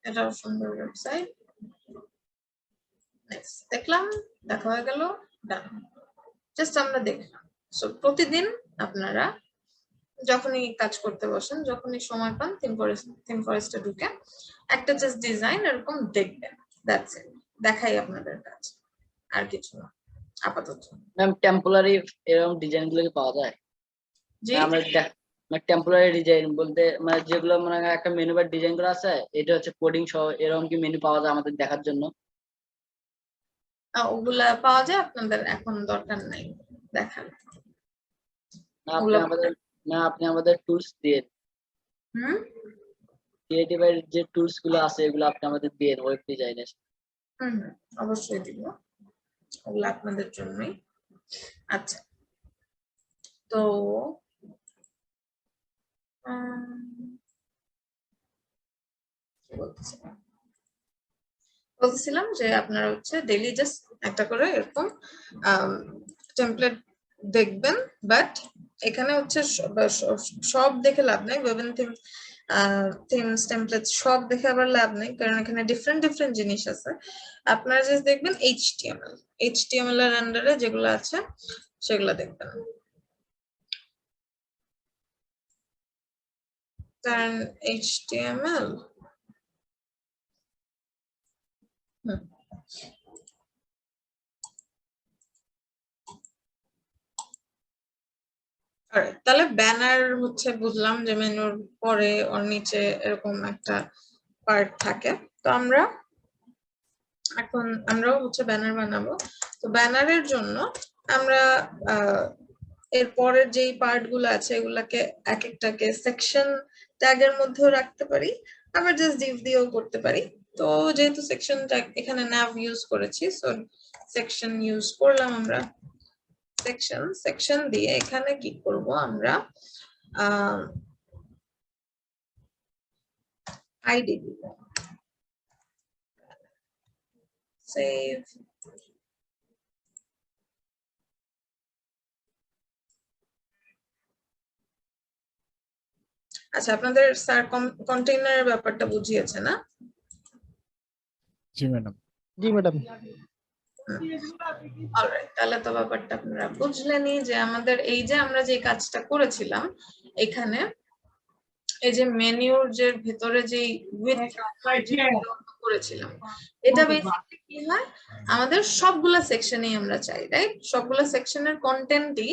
এটাও সুন্দর website. Next দেখলাম, দেখা হয়ে গেল, ডান। জাস্ট আমরা দেখলাম। সো প্রতিদিন আপনারা যখনই কাজ করতে বসেন, যখনই সময় পান, থিম ফরেস্টে ঢুকে একটা জাস্ট ডিজাইন এরকম দেখবেন, দ্যাটস ইট। দেখাই আপনাদের কাজ, আর কিছু না আপাতত। ম্যাম টেম্পোরারি এরকম ডিজাইন গুলো কি পাওয়া যায়? জি, আমরা টেম্পোরারি ডিজাইন বলতে মানে যেগুলো মানে একটা মেনু বার ডিজাইন করা আছে, এটা হচ্ছে কোডিং সহ, এরকম কি মেনু পাওয়া যায় আমাদের দেখার জন্য? ওগুলা পাওয়া যায়, আপনাদের এখন দরকার নাই দেখার। না আপনি আমাদের টুলস দিয়ে, ক্রিয়েটিভ এর যে টুলস গুলো আছে এগুলো আপনি আমাদের দিয়ে ওয়েব ডিজাইনের। অবশ্যই দিব, ওগুলো আপনাদের জন্যই। আচ্ছা, তো বলতেছিলাম যে আপনারা হচ্ছে ডেইলি জাস্ট একটা করে এরকম টেমপ্লেট দেখবেন, বাট এখানে হচ্ছে সব দেখে লাভ নেই। ওয়েব এন্ড থিমস টেমপ্লেট সব দেখে আবার লাভ নেই, কারণ এখানে ডিফারেন্ট ডিফারেন্ট জিনিস আছে। আপনারা জাস্ট দেখবেন এইচটিএমএল এর আন্ডারে যেগুলো আছে সেগুলো দেখবেন, কারণ এইচটিএমএল তাহলে ব্যানার হচ্ছে বুঝলাম যে মেনুর পরে ওর নিচে এরকম একটা পার্ট থাকে। তো আমরাও হচ্ছে ব্যানার বানাবো। তো ব্যানারের জন্য আমরা এর পরের যেই পার্ট গুলো আছে এগুলাকে এক একটাকে সেকশন ট্যাগের মধ্যেও রাখতে পারি, আবার জাস্ট ডিভ দিয়েও করতে পারি। তো যেহেতু সেকশন ট্যাগ এখানে nav ইউজ করেছি, সো সেকশন ইউজ করলাম আমরা। সেকশন দিয়ে এখানে কি করব আমরা, আইডি দিব, সেভ। আচ্ছা, আপনাদের স্যার কন্টেইনারের ব্যাপারটা বুঝিয়েছে না? জি ম্যাডাম। জি ম্যাডাম। অলরাইট, তাহলে তো ব্যাপারটা আপনারা বুঝলেনই যে আমাদের এই যে আমরা যে কাজটা করেছিলাম এখানে, এই যে মেনুর যে ভিতরে যে করেছিলাম, এটা বেসিক্যালি কি হয়, আমাদের সবগুলা সেকশনেই আমরা চাই, রাইট? সবগুলা সেকশনের কন্টেন্টই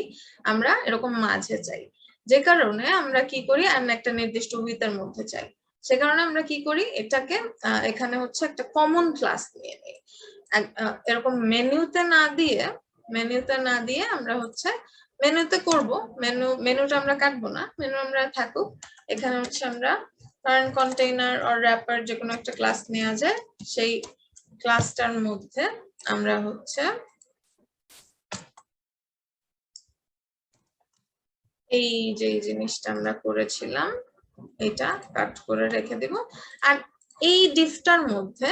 আমরা এরকম মাঝে চাই, যে কারণে আমরা কি করি, আমরা একটা নির্দিষ্ট উইথের মধ্যে চাই। সে কারণে আমরা কি করি, এটাকে এখানে হচ্ছে একটা কমন ক্লাস নিয়ে নিই। এরকম মেনুতে না দিয়ে আমরা হচ্ছে মেনুতে করব, মেনুটা আমরা কাটবো না, মেনু আমরা থাকুক। এখানে হচ্ছে আমরা কারেন্ট কন্টেইনার অর র্যাপার যে কোনো একটা ক্লাস নেওয়া যায়, সেই ক্লাসটার মধ্যে আমরা হচ্ছে এই যে জিনিসটা আমরা করেছিলাম এটা কাট করে রেখে দিব। আর এই ডিফটার মধ্যে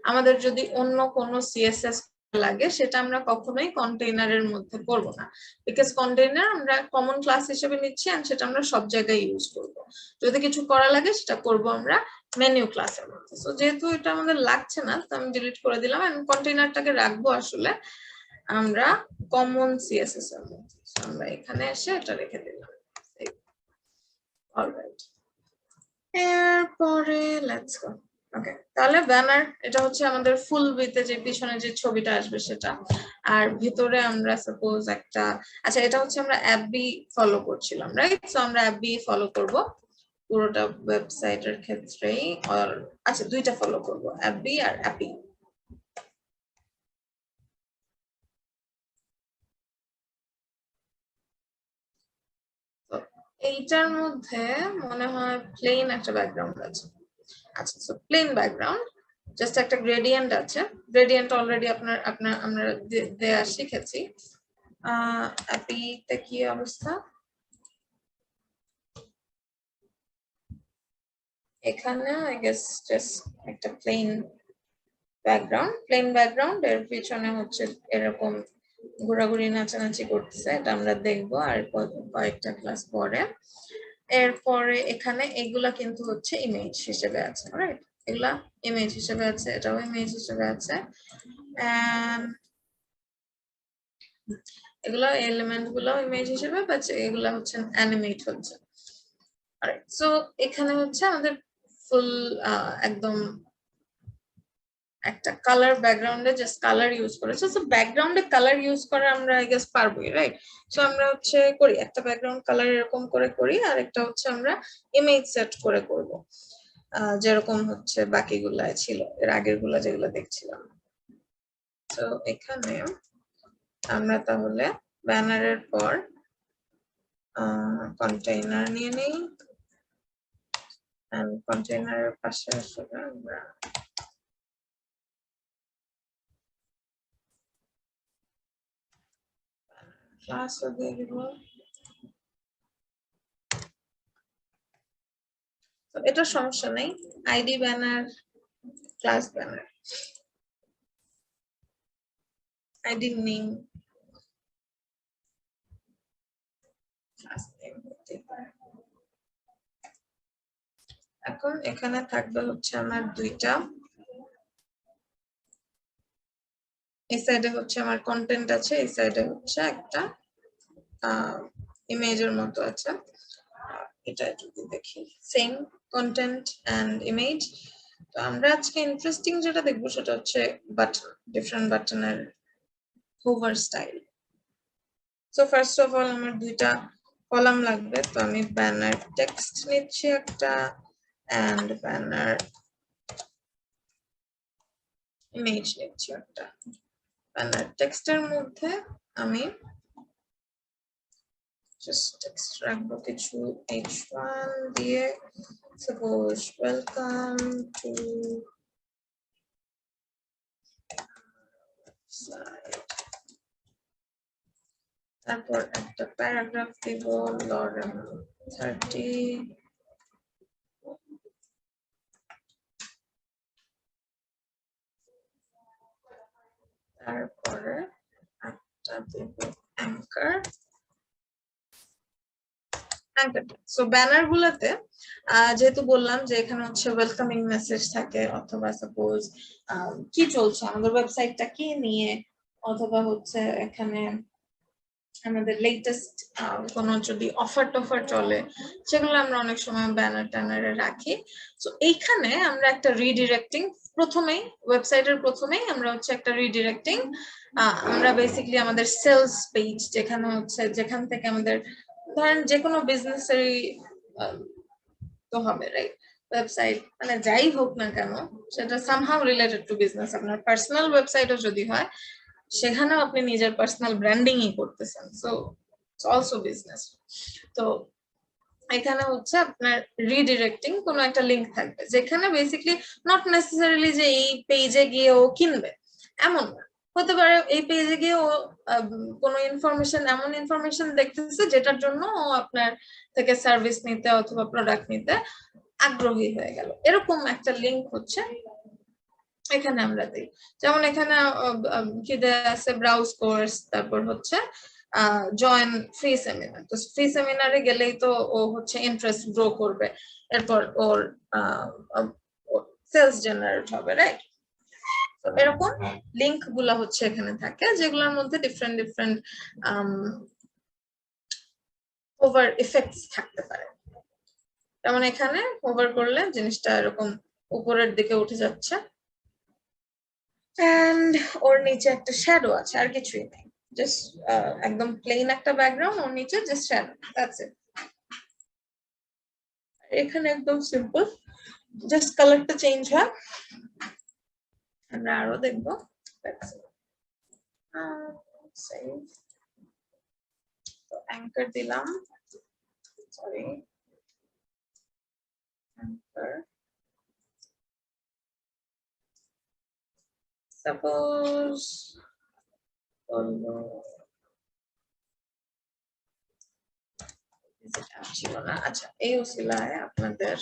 আমাদের যদি অন্য কোনো সিএসএস লাগে সেটা আমরা কখনোই কন্টেইনারের মধ্যে করব না, বিকজ কন্টেইনার আমরা কমন ক্লাস হিসেবে নিচ্ছি আর সেটা আমরা সব জায়গায় ইউজ করব। যদি কিছু করা লাগে সেটা করব আমরা মেনু ক্লাসের মধ্যে। সো যেহেতু এটা আমাদের লাগছে না, তো আমি ডিলিট করে দিলাম। এন্ড কন্টেইনারটাকে রাখবো আসলে আমরা কমন সিএসএস এর মধ্যে। আমরা এখানে এসে এটা রেখে দিলাম। অলরাইট, এরপরে লেটস গো। ওকে, তাহলে ব্যানার এটা হচ্ছে আমাদের ফুল উইথে যে পিছনে যে ছবিটা আসবে সেটা, আর ভিতরে আমরা সাপোজ একটা, আচ্ছা এটা হচ্ছে আমরা অ্যাপবি ফলো করছিলাম, রাইট? সো আমরা অ্যাপবি ফলো করব পুরোটা ওয়েবসাইটের ক্ষেত্রেই, আর আচ্ছা দুইটা ফলো করব, অ্যাপবি আর অ্যাপি। এইটার মধ্যে মনে হয় প্লেন একটা ব্যাকগ্রাউন্ড আছে। আচ্ছা, সো প্লেন ব্যাকগ্রাউন্ড, জাস্ট একটা গ্রেডিয়েন্ট আছে। গ্রেডিয়েন্ট অলরেডি আমরা দেয়া শিখেছি। অ্যাপিতে কি অবস্থা? এখানে আই গেস জাস্ট একটা প্লেন ব্যাকগ্রাউন্ড এর পিছনে হচ্ছে এরকম ঘোরাঘুরি নাচানাচি করতেছে, এটা আমরা দেখবো আর কয়েকটা ক্লাস পরে। এরপরে এখানে এগুলা কিন্তু হচ্ছে ইমেজ হিসেবে আছে, রাইট? এগুলা ইমেজ হিসেবে আছে, এটাও ইমেজ হিসেবে আছে। And এগুলো এলিমেন্ট গুলো ইমেজ হিসেবে, বাট এগুলা হচ্ছে অ্যানিমেট হচ্ছে। সো এখানে হচ্ছে আমাদের ফুল একদম একটা কালার ব্যাকগ্রাউন্ডে জাস্ট কালার ইউজ করেছে। সো ব্যাকগ্রাউন্ডে কালার ইউজ করে আমরা আই গেস পারবোই, রাইট? সো আমরা হচ্ছে করি একটা ব্যাকগ্রাউন্ড কালার এরকম করে করি, আর একটা হচ্ছে আমরা ইমেজ সেট করে করব, যেরকম হচ্ছে বাকিগুলায় ছিল, এর আগের গুলা যেগুলো দেখছিলাম। তো এখানে আমরা তাহলে ব্যানারের পর কন্টেইনার নিয়ে নেই, and কন্টেইনারের পাশে আসলে আমরা ক্লাসও দিয়ে দিব। এটা সমস্যা নেই, ID banner, class banner, ID name, class name হতে পারে। এখন এখানে থাকবে হচ্ছে আমার দুইটা, এই সাইডে হচ্ছে আমার কন্টেন্ট আছে, এই সাইডে হচ্ছে একটা ইমেজের মতো আছে। এটা যদি দেখি সেম কন্টেন্ট এন্ড ইমেজ। তো আমরা আজকে ইন্টারেস্টিং যেটা দেখবো সেটা হচ্ছে বাটন, ডিফারেন্ট বাটনের hover style. So first of all আমার দুইটা কলাম লাগবে, তো আমি ব্যানার টেক্সট নিচ্ছি একটা, এন্ড ব্যানার ইমেজ নিচ্ছি একটা। ব্যানার টেক্সটের মধ্যে আমি just text রাখবো কিছু h1 দিয়ে, suppose welcome to site, তারপর একটা প্যারাগ্রাফ দিব lorem 30, তারপরে একটা দিব anchor। সো ব্যানার গুলাতে যেহেতু বললাম যে এখানে হচ্ছে ওয়েলকামিং মেসেজ থাকে, অথবা সাপোজ কি চলছে আমাদের ওয়েবসাইটটা কি নিয়ে, অথবা হচ্ছে এখানে আমাদের লেটেস্ট কোনো যদি অফার টফার চলে, সেগুলো আমরা অনেক সময় ব্যানার ট্যানারে রাখি। তো এইখানে আমরা একটা রিডিরেক্টিং প্রথমেই, ওয়েবসাইটের প্রথমেই আমরা হচ্ছে একটা রিডিরেক্টিং, আমরা বেসিক্যালি আমাদের সেলস পেজ যেখানে হচ্ছে, যেখান থেকে আমাদের ধরেন যে কোনো বিজনেসেরই তো হবে, রাইট? ওয়েবসাইট মানে যাই হোক না কেন সেটা সামহাউ রিলেটেড টু বিজনেস, আপনার পার্সোনাল ওয়েবসাইটও যদি হয় সেখানেও আপনি নিজের পার্সোনাল ব্র্যান্ডিংই করতেছেন, সো ইটস অলসো বিজনেস। তো এখানে হচ্ছে আপনার রিডিরেক্টিং কোনো একটা লিংক থাকবে, যেখানে বেসিক্যালি নট নেসেসারিলি যে এই পেজে গিয়ে ও কিনবে এমন না, হতে পারে এই পেজে গিয়ে ও কোনো ইনফরমেশন, এমন ইনফরমেশন দেখতেছে যেটার জন্য ও আপনার থেকে সার্ভিস নিতে অথবা প্রোডাক্ট নিতে আগ্রহী হয়ে গেল, এরকম একটা লিংক হচ্ছে এখানে আমরা দিই। যেমন এখানে কি দেয়া আছে, ব্রাউজ কোর্স, তারপর হচ্ছে জয়েন ফ্রি সেমিনার। তো ফ্রি সেমিনারে গেলেই তো ও হচ্ছে ইন্টারেস্ট গ্রো করবে, এরপর ওর সেলস জেনারেট হবে, রাইট? তো এরকম লিংক গুলা হচ্ছে এখানে থাকে, যেগুলোর মধ্যে ডিফারেন্ট ডিফারেন্ট ওভার ইফেক্টস থাকতে পারে। যেমন এখানে ওভার করলে জিনিসটা এরকম উপরের দিকে উঠে যাচ্ছে, এন্ড ওর নিচে একটা শ্যাডো আছে, আর কিছুই নেই, জাস্ট একদম প্লেন একটা ব্যাকগ্রাউন্ড, ওর নিচে জাস্ট শ্যাডো, দ্যাটস ইট। এখানে একদম সিম্পল, জাস্ট কালারটা চেঞ্জ হয়। আমরা আরো দেখবো, তো অ্যাঙ্কার দিলাম, সরি অ্যাঙ্কার, সাপোজ বলবো ছিল না, আচ্ছা এই ওসিলায় আপনাদের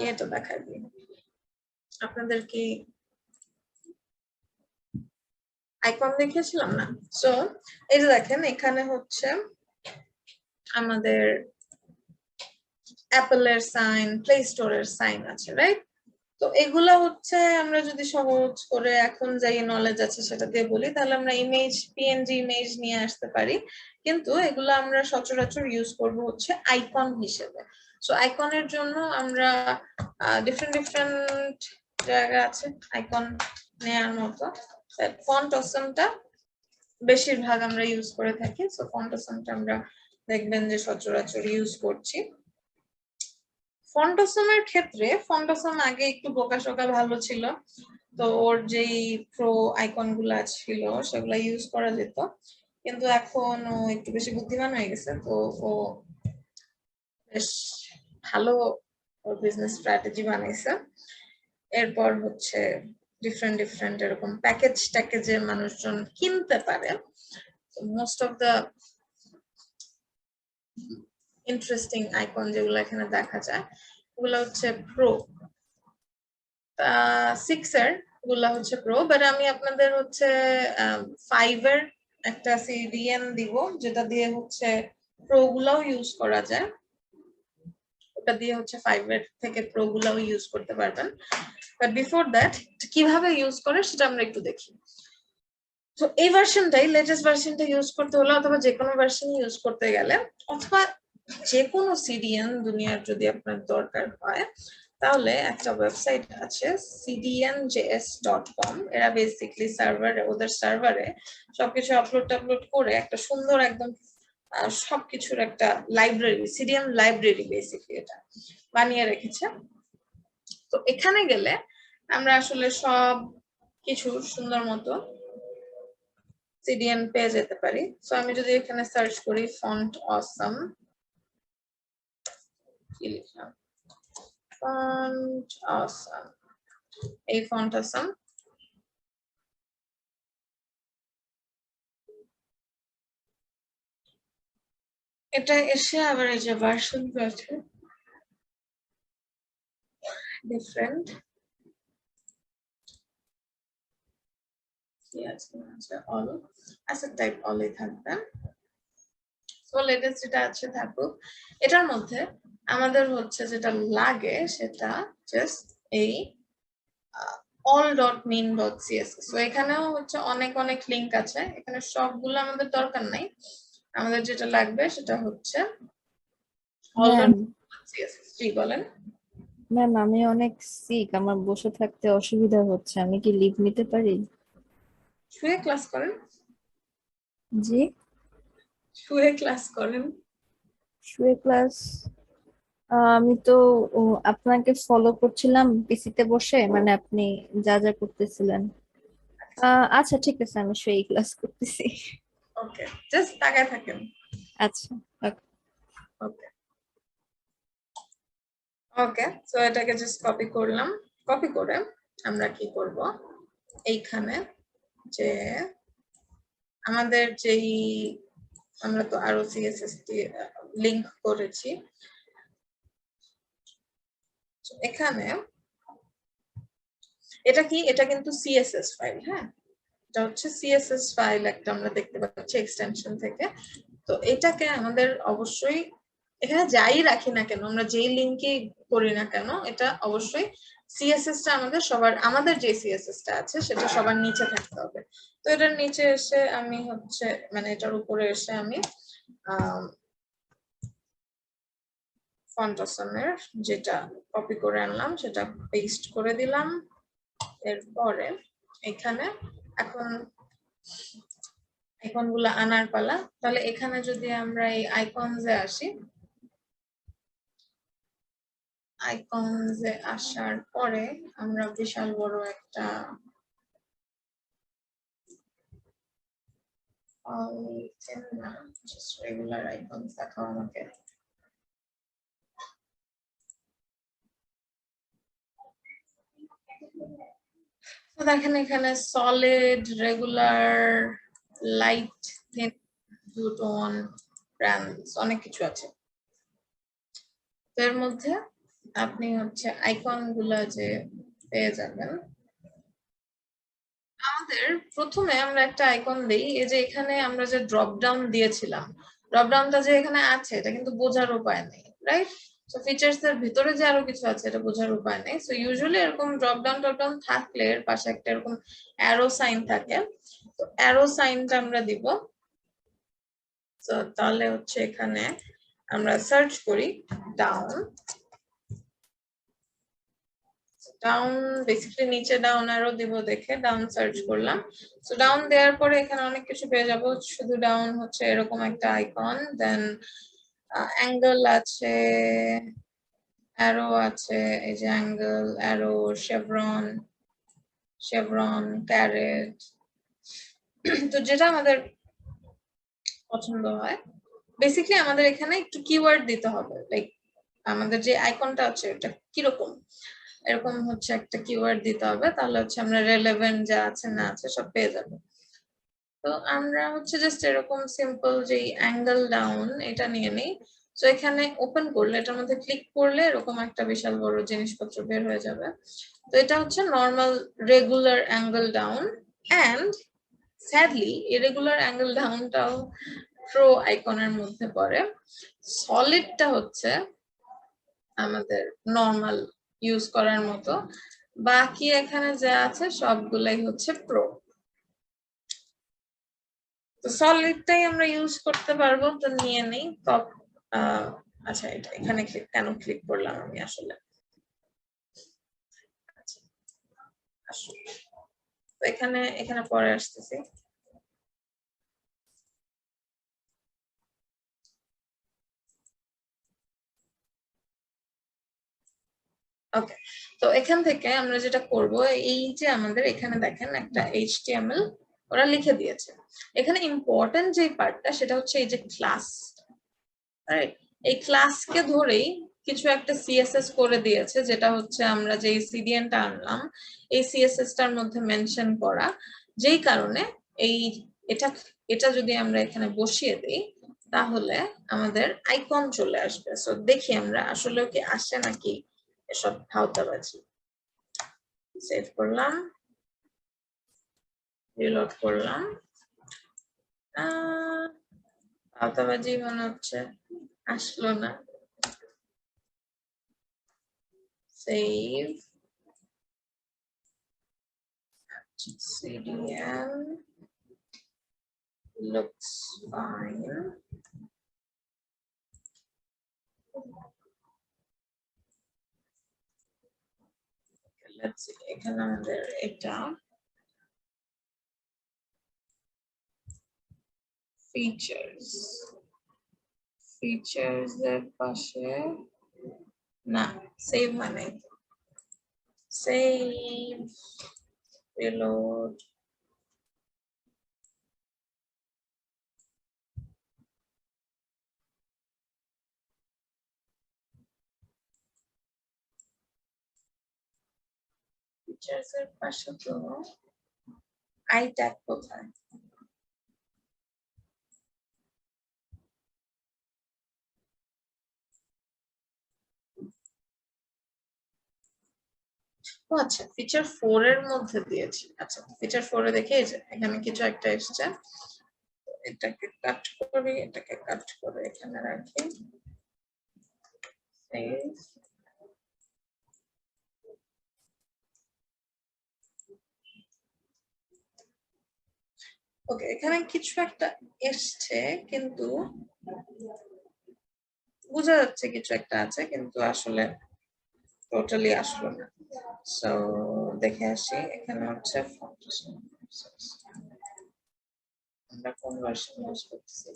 এটা দেখাই দিই, আপনাদের কি আইকন দেখিয়েছিলাম না? সো এই যে দেখেন এখানে হচ্ছে আমাদের অ্যাপলের সাইন, প্লে স্টোরের সাইন আছে, রাইট? তো এগুলা হচ্ছে আমরা যদি সহজ করে এখন যাই নলেজ আছে সেটা দিয়ে বলি, তাহলে আমরা ইমেজ, পিএনজি ইমেজ নিয়ে আসতে পারি, কিন্তু এগুলো আমরা সচরাচর ইউজ করব হচ্ছে আইকন হিসেবে। সো আইকনের জন্য আমরা ডিফারেন্ট জায়গা আছে আইকন নেয়ার মতো। ফন্ট অসমটা বেশিরভাগ আমরা ইউজ করে থাকি, সো ফন্ট অসমটা আমরা দেখবেন যে সচরাচর ইউজ করছি। ফন্ট অসমের ক্ষেত্রে ফন্ট অসম আগে একটু বোকাশোকা ভালো ছিল, তো ওর যেই প্রো আইকন গুলা ছিল সেগুলা ইউজ করা যেত, কিন্তু এখন ও একটু বেশি বুদ্ধিমান হয়ে গেছে, তো ও বেশ ভালো বিজনেস স্ট্র্যাটেজি বানাইছে। এরপর হচ্ছে ডিফারেন্ট এরকম প্যাকেজে মানুষজন কিনতে পারে। Most of the interesting icon যেগুলো এখানে দেখা যায় ওগুলো হচ্ছে প্রো, 6 এর গুলা হচ্ছে প্রো, বাট আমি আপনাদের হচ্ছে 5 এর একটা সিডিএন দিব, যেটা দিয়ে হচ্ছে প্রো গুলাও ইউজ করা যায়, ওটা দিয়ে হচ্ছে 5 এর থেকে প্রো গুলাও ইউজ করতে পারবেন। বাট বিফোর দ্যাট কিভাবে ইউজ করে সেটা আমরা একটু দেখি। তো এই ভার্সনটাই, লেটেস্ট ভার্সনটা ইউজ করতে হলে, অথবা যে কোনো ভার্সন ইউজ করতে গেলে, অথবা যে কোনো সিডিএন দুনিয়ার যদি আপনার দরকার হয়, তাহলে একটা ওয়েবসাইট আছে cdnjs.com। এরা বেসিক্যালি সার্ভারে, ওদের সার্ভারে সবকিছু আপলোড করে একটা সুন্দর একদম সবকিছুর একটা লাইব্রেরি, সিডিএন লাইব্রেরি বেসিক্যালি এটা বানিয়ে রেখেছে। তো এখানে গেলে আমরা আসলে সব কিছু সুন্দর মতো সিডিএন পেয়ে যেতে পারি। সো আমি যদি এখানে সার্চ করি ফন্ট অসম, কি লিখলাম, ফন্ট অসম, এই ফন্ট অসম, এটা এসে আবার এই যে ভার্সন আছে ডিফারেন্ট, কি আছে অল, অ্যাসেট টাইপ অলই থাকবে। সো লেটেস্ট যেটা আছে থাকুক, এটার মধ্যে আমাদের হচ্ছে যেটা লাগে সেটা জাস্ট এই all.min.css। তো এখানেও হচ্ছে অনেক লিংক আছে, এখানে সবগুলো আমাদের দরকার নাই, আমাদের যেটা লাগবে সেটা হচ্ছে all.css। জি বলেন। ম্যাম, আমি অনেক সিক, আমার বসে থাকতে অসুবিধা হচ্ছে, আমি কি লিভ নিতে পারি? শুয়ে ক্লাস করেন, জি, শুয়ে ক্লাস করেন। শুয়ে ক্লাস? আমি তো আপনাকে ফলো করছিলাম পিসিতে বসে, মানে আপনি যা যা করতেছিলেন। আচ্ছা ঠিক আছে, আমি শুয়ে ক্লাস করতেছি। ওকে, জাস্ট তাকায় থাকেন। আচ্ছা, okay. ওকে ওকে, সো এটাকে জাস্ট কপি করলাম, কপি করে আমরা কি করব, এইখানে যে আমাদের যেই, আমরা তো আরো সিএসএস লিংক করেছি, এখানে এটা কি, এটা কিন্তু সিএসএস ফাইল, হ্যাঁ এটা হচ্ছে সিএসএস ফাইল একটা আমরা দেখতে পাচ্ছি এক্সটেনশন থেকে। তো এটাকে আমাদের অবশ্যই এখানে যাই রাখি না কেন, আমরা যেই লিংকে করি না কেন, এটা অবশ্যই সিএসএস টা আমাদের সবার, আমাদের যে সিএসএস টা আছে সেটা সবার নিচে থাকতে হবে। তো এটার নিচে এসে আমি হচ্ছে, মানে এটার উপরে এসে আমি ফন্ট অসমের যেটা কপি করে আনলাম সেটা পেস্ট করে দিলাম। এরপরে এখানে এখন আইকন গুলা আনার পালা। তাহলে এখানে যদি আমরা এই আইকনসে আসি, আইকনসে আসার পরে আমরা বিশাল বড় একটা রেগুলার আইকন দেখাও আমাকে। তো দেখেন এখানে solid, regular, light, thin, tone, brands, অনেক কিছু আছে। এর মধ্যে আপনি হচ্ছে আইকন গুলা যে পেয়ে যাবেন, আমাদের প্রথমে আমরা একটা আইকন দেই, এই যে এখানে আমরা যে ড্রপ ডাউন দিয়েছিলাম, ড্রপ ডাউনটা যে এখানে আছে এটা কিন্তু বোঝার উপায় নেই, রাইট? তো ফিচার্স এর ভিতরে যে আরো কিছু আছে এটা বোঝার উপায় নেই। সো ইউজুয়ালি এরকম ড্রপ ডাউন থাকলে এর পাশে একটা এরকম অ্যারো সাইন থাকে, তো অ্যারো সাইনটা আমরা দিব। তো তাহলে হচ্ছে এখানে আমরা সার্চ করি ডাউন, ডাউন বেসিক্যালি নিচে ডাউন অ্যারো দিব দেখে ডাউন সার্চ করলাম। সো ডাউন দেওয়ার পরে এখানে অনেক কিছু পেয়ে যাব, শুধু ডাউন হচ্ছে এরকম একটা আইকন, দেন অ্যাঙ্গেল আছে, অ্যারো আছে, এই যে অ্যাঙ্গেল, অ্যারো, শেভরন, ক্যারেট। তো যেটা আমাদের পছন্দ হয়, বেসিক্যালি আমাদের এখানে একটু কিওয়ার্ড দিতে হবে, লাইক আমাদের যে আইকনটা আছে এটা কিরকম, এরকম হচ্ছে একটা কিওয়ার্ড দিতে হবে, তাহলে হচ্ছে আমরা রেলেভেন্ট যা আছে না আছে সব পেয়ে যাবো। তো আমরা হচ্ছে জাস্ট এরকম সিম্পল যে অ্যাঙ্গেল ডাউন এটা নিয়ে নিই। তো এখানে ওপেন করলে, এটার মধ্যে ক্লিক করলে এরকম একটা বিশাল বড় জিনিসপত্র বের হয়ে যাবে। তো এটা হচ্ছে normal regular angle down, and sadly irregular angle ডাউনটাও প্রো আইকনের মধ্যে পড়ে। সলিডটা হচ্ছে আমাদের নর্মাল ইউজ করার মতো, বাকি এখানে যা আছে সবগুলাই হচ্ছে প্রো। তো সলিডটাই আমরা ইউজ করতে পারবো, তো নিয়ে নেই টপ। আচ্ছা, এটা এখানে কেন ক্লিক করলাম আমি আসলে, তো এখানে পরে আসতেছি। ওকে, তো এখান থেকে আমরা যেটা করব, এই যে আমাদের এখানে দেখেন একটা HTML ওরা লিখে দিয়েছে। এখানে ইম্পর্টেন্ট যে পার্টটা সেটা হচ্ছে এই যে ক্লাস, রাইট? এই ক্লাসকে ধরেই কিছু একটা CSS করে দিয়েছে, যেটা হচ্ছে আমরা যে সিডিএনটা আনলাম এই CSS-টার মধ্যে মেনশন করা, যেই কারণে এই এটা যদি আমরা এখানে বসিয়ে দিই তাহলে আমাদের আইকন চলে আসবে। সো দেখি আমরা আসলে কি আসে নাকি এসব ফাউতাবাজি। সেভ করলাম, রিলোড করলাম, ফাউতাবাজি মনে হচ্ছে, আসলো না। Save CDN, looks fine. Let's see, এখানে আমাদের এটা ফিচার্স এর পাশে না, সেভ মানে সেভ, রিলোড, ফিচার্স এর পাশে তো আই ট্যাগ কোথায়? ও আচ্ছা, ফিচার 4 এর মধ্যে দিয়েছি। আচ্ছা, ফিচার 4 এ দেখে এখানে কিছু একটা এসছে, এটাকে কাট করি, এটাকে কাট করে এখানে রাখি, সেভ। ওকে, এখানে কিছু একটা এসছে কিন্তু বোঝা যাচ্ছে কিছু একটা আছে, কিন্তু আসলে টোটালি আসলো না। সো দেখে আসি, এখানে হচ্ছে আমরা কোন ভার্সন ইউজ করতেছি।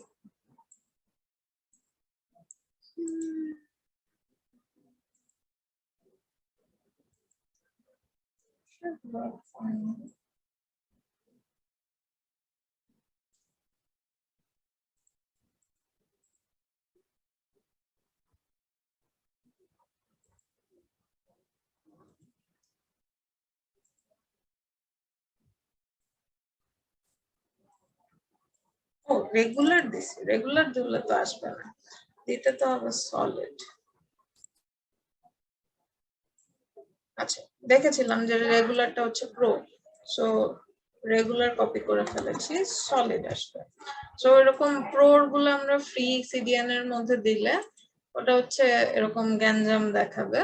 ও, রেগুলার দিছি, রেগুলার দিলে তো আসবে না, দিতে তো হবে সলিড। আচ্ছা, দেখেছিলাম যে রেগুলারটা হচ্ছে প্রো, সো রেগুলার কপি করে ফেলেছি, সলিড আসবে। সো এরকম প্রোর গুলো আমরা ফ্রি সিডিএন এর মধ্যে দিলে ওটা হচ্ছে এরকম গ্যাঞ্জাম দেখাবে।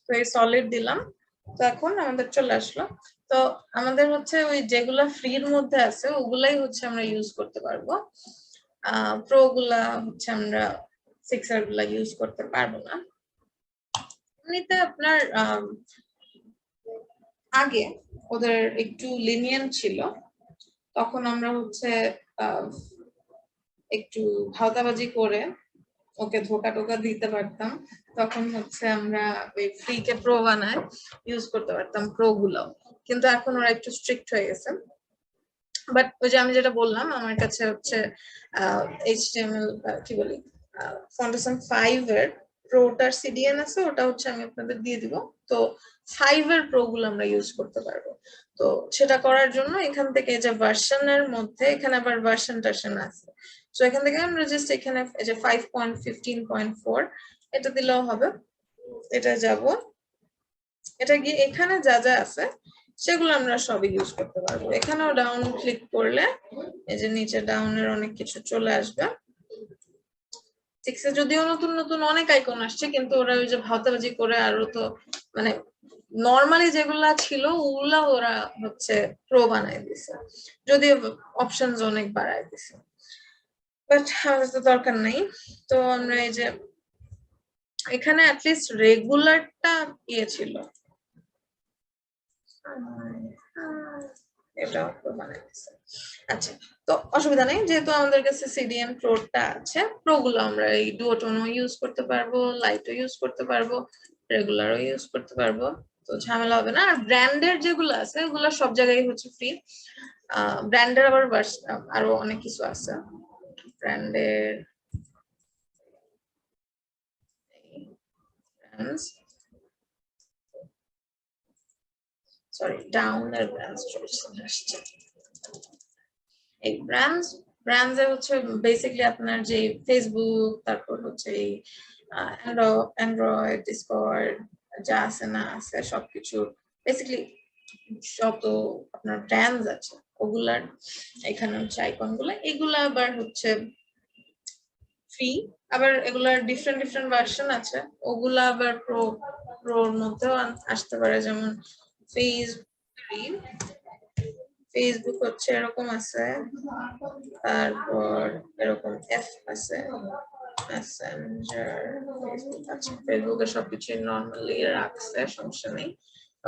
তো এই সলিড দিলাম, তো এখন আমাদের চলে আসলো। তো আমাদের হচ্ছে ওই যেগুলা ফ্রির মধ্যে আছে ওগুলাই হচ্ছে আমরা ইউজ করতে পারবো, প্রো গুলা হচ্ছে আমরা সিক্সার গুলা ইউজ করতে পারবো না। এমনিতে আপনার আগে ওদের একটু লিনিয়েন্ট ছিল, তখন আমরা হচ্ছে একটু ভাওতাবাজি করে ওকে ধোকা টোকা দিতে পারতাম, তখন হচ্ছে আমরা ওই ফ্রি কে প্রো বানায় ইউজ করতে পারতাম প্রো গুলো। কিন্তু এখন ওরা একটু স্ট্রিক্ট হয়ে গেছে। বাট ওই যে আমি যেটা বললাম, আমার কাছে হচ্ছে HTML কি বলি ফাউন্ডেশন 5 এর প্রোটার CDN আছে, ওটা হচ্ছে আমি আপনাদের দিয়ে দিব। তো 5 এর প্রো গুলো আমরা ইউজ করতে পারবো। তো সেটা করার জন্য এখান থেকে যে ভার্সনের মধ্যে এখানে আবার ভার্সন টার্সন আছে, তো এখান থেকে আমরা জাস্ট এখানে এই যে 5.15.4 এটা দিলেও হবে। এটা যাব, এটা গিয়ে এখানে যা যা আছে সেগুলো আমরা সবই ইউজ করতে পারবো। এখানেও ডাউন ক্লিক করলে এই যে নিচে ডাউনের অনেক কিছু চলে আসবে। 6 এ যদিও নতুন নতুন অনেক আইকন আসছে, কিন্তু ওরা ওই যে ভাওতাবাজি করে আরো তো মানে নরমালি যেগুলা ছিল ওগুলা ওরা হচ্ছে প্রো বানাই দিছে, যদিও অপশনস অনেক বাড়াই দিছে, বাট আমাদের তো দরকার নেই। তো আমরা এই যে এখানে অ্যাটলিস্ট রেগুলারটা ইয়ে ছিল, এটা বানাই দিছে। আচ্ছা, তো অসুবিধা নেই, যেহেতু আমাদের কাছে CDN প্রোটা আছে, প্রো গুলো আমরা এই ডুওটোনও ইউজ করতে পারবো, লাইটও ইউজ করতে পারবো, রেগুলারও ইউজ করতে পারবো, তো ঝামেলা হবে না। আর ব্র্যান্ডের যেগুলো আছে ওগুলো সব জায়গায় হচ্ছে ফ্রি। ব্র্যান্ডের আবার আরো অনেক কিছু আছে ব্র্যান্ডের, সরি ডাউনের ব্র্যান্ডস চলে আসছে। এই ব্র্যান্ডস এ হচ্ছে বেসিক্যালি আপনার যে ফেসবুক, তারপর হচ্ছে এই অ্যান্ড্রয়েড, ডিসকর্ড যা আছে না আছে সবকিছু বেসিক্যালি যত আপনার ব্র্যান্ডস আছে ওগুলার এখানে হচ্ছে আইকন গুলো, এগুলা আবার হচ্ছে ফ্রি। আবার এগুলার ডিফারেন্ট ভার্সন আছে, ওগুলা আবার প্রোর মধ্যেও আসতে পারে। যেমন ফেসবুক হচ্ছে এরকম আছে, তারপর এরকম এফ আছে, মেসেঞ্জার, ফেসবুক আছে। ফেসবুকে সবকিছু নরমালি রাখছে, সমস্যা নেই।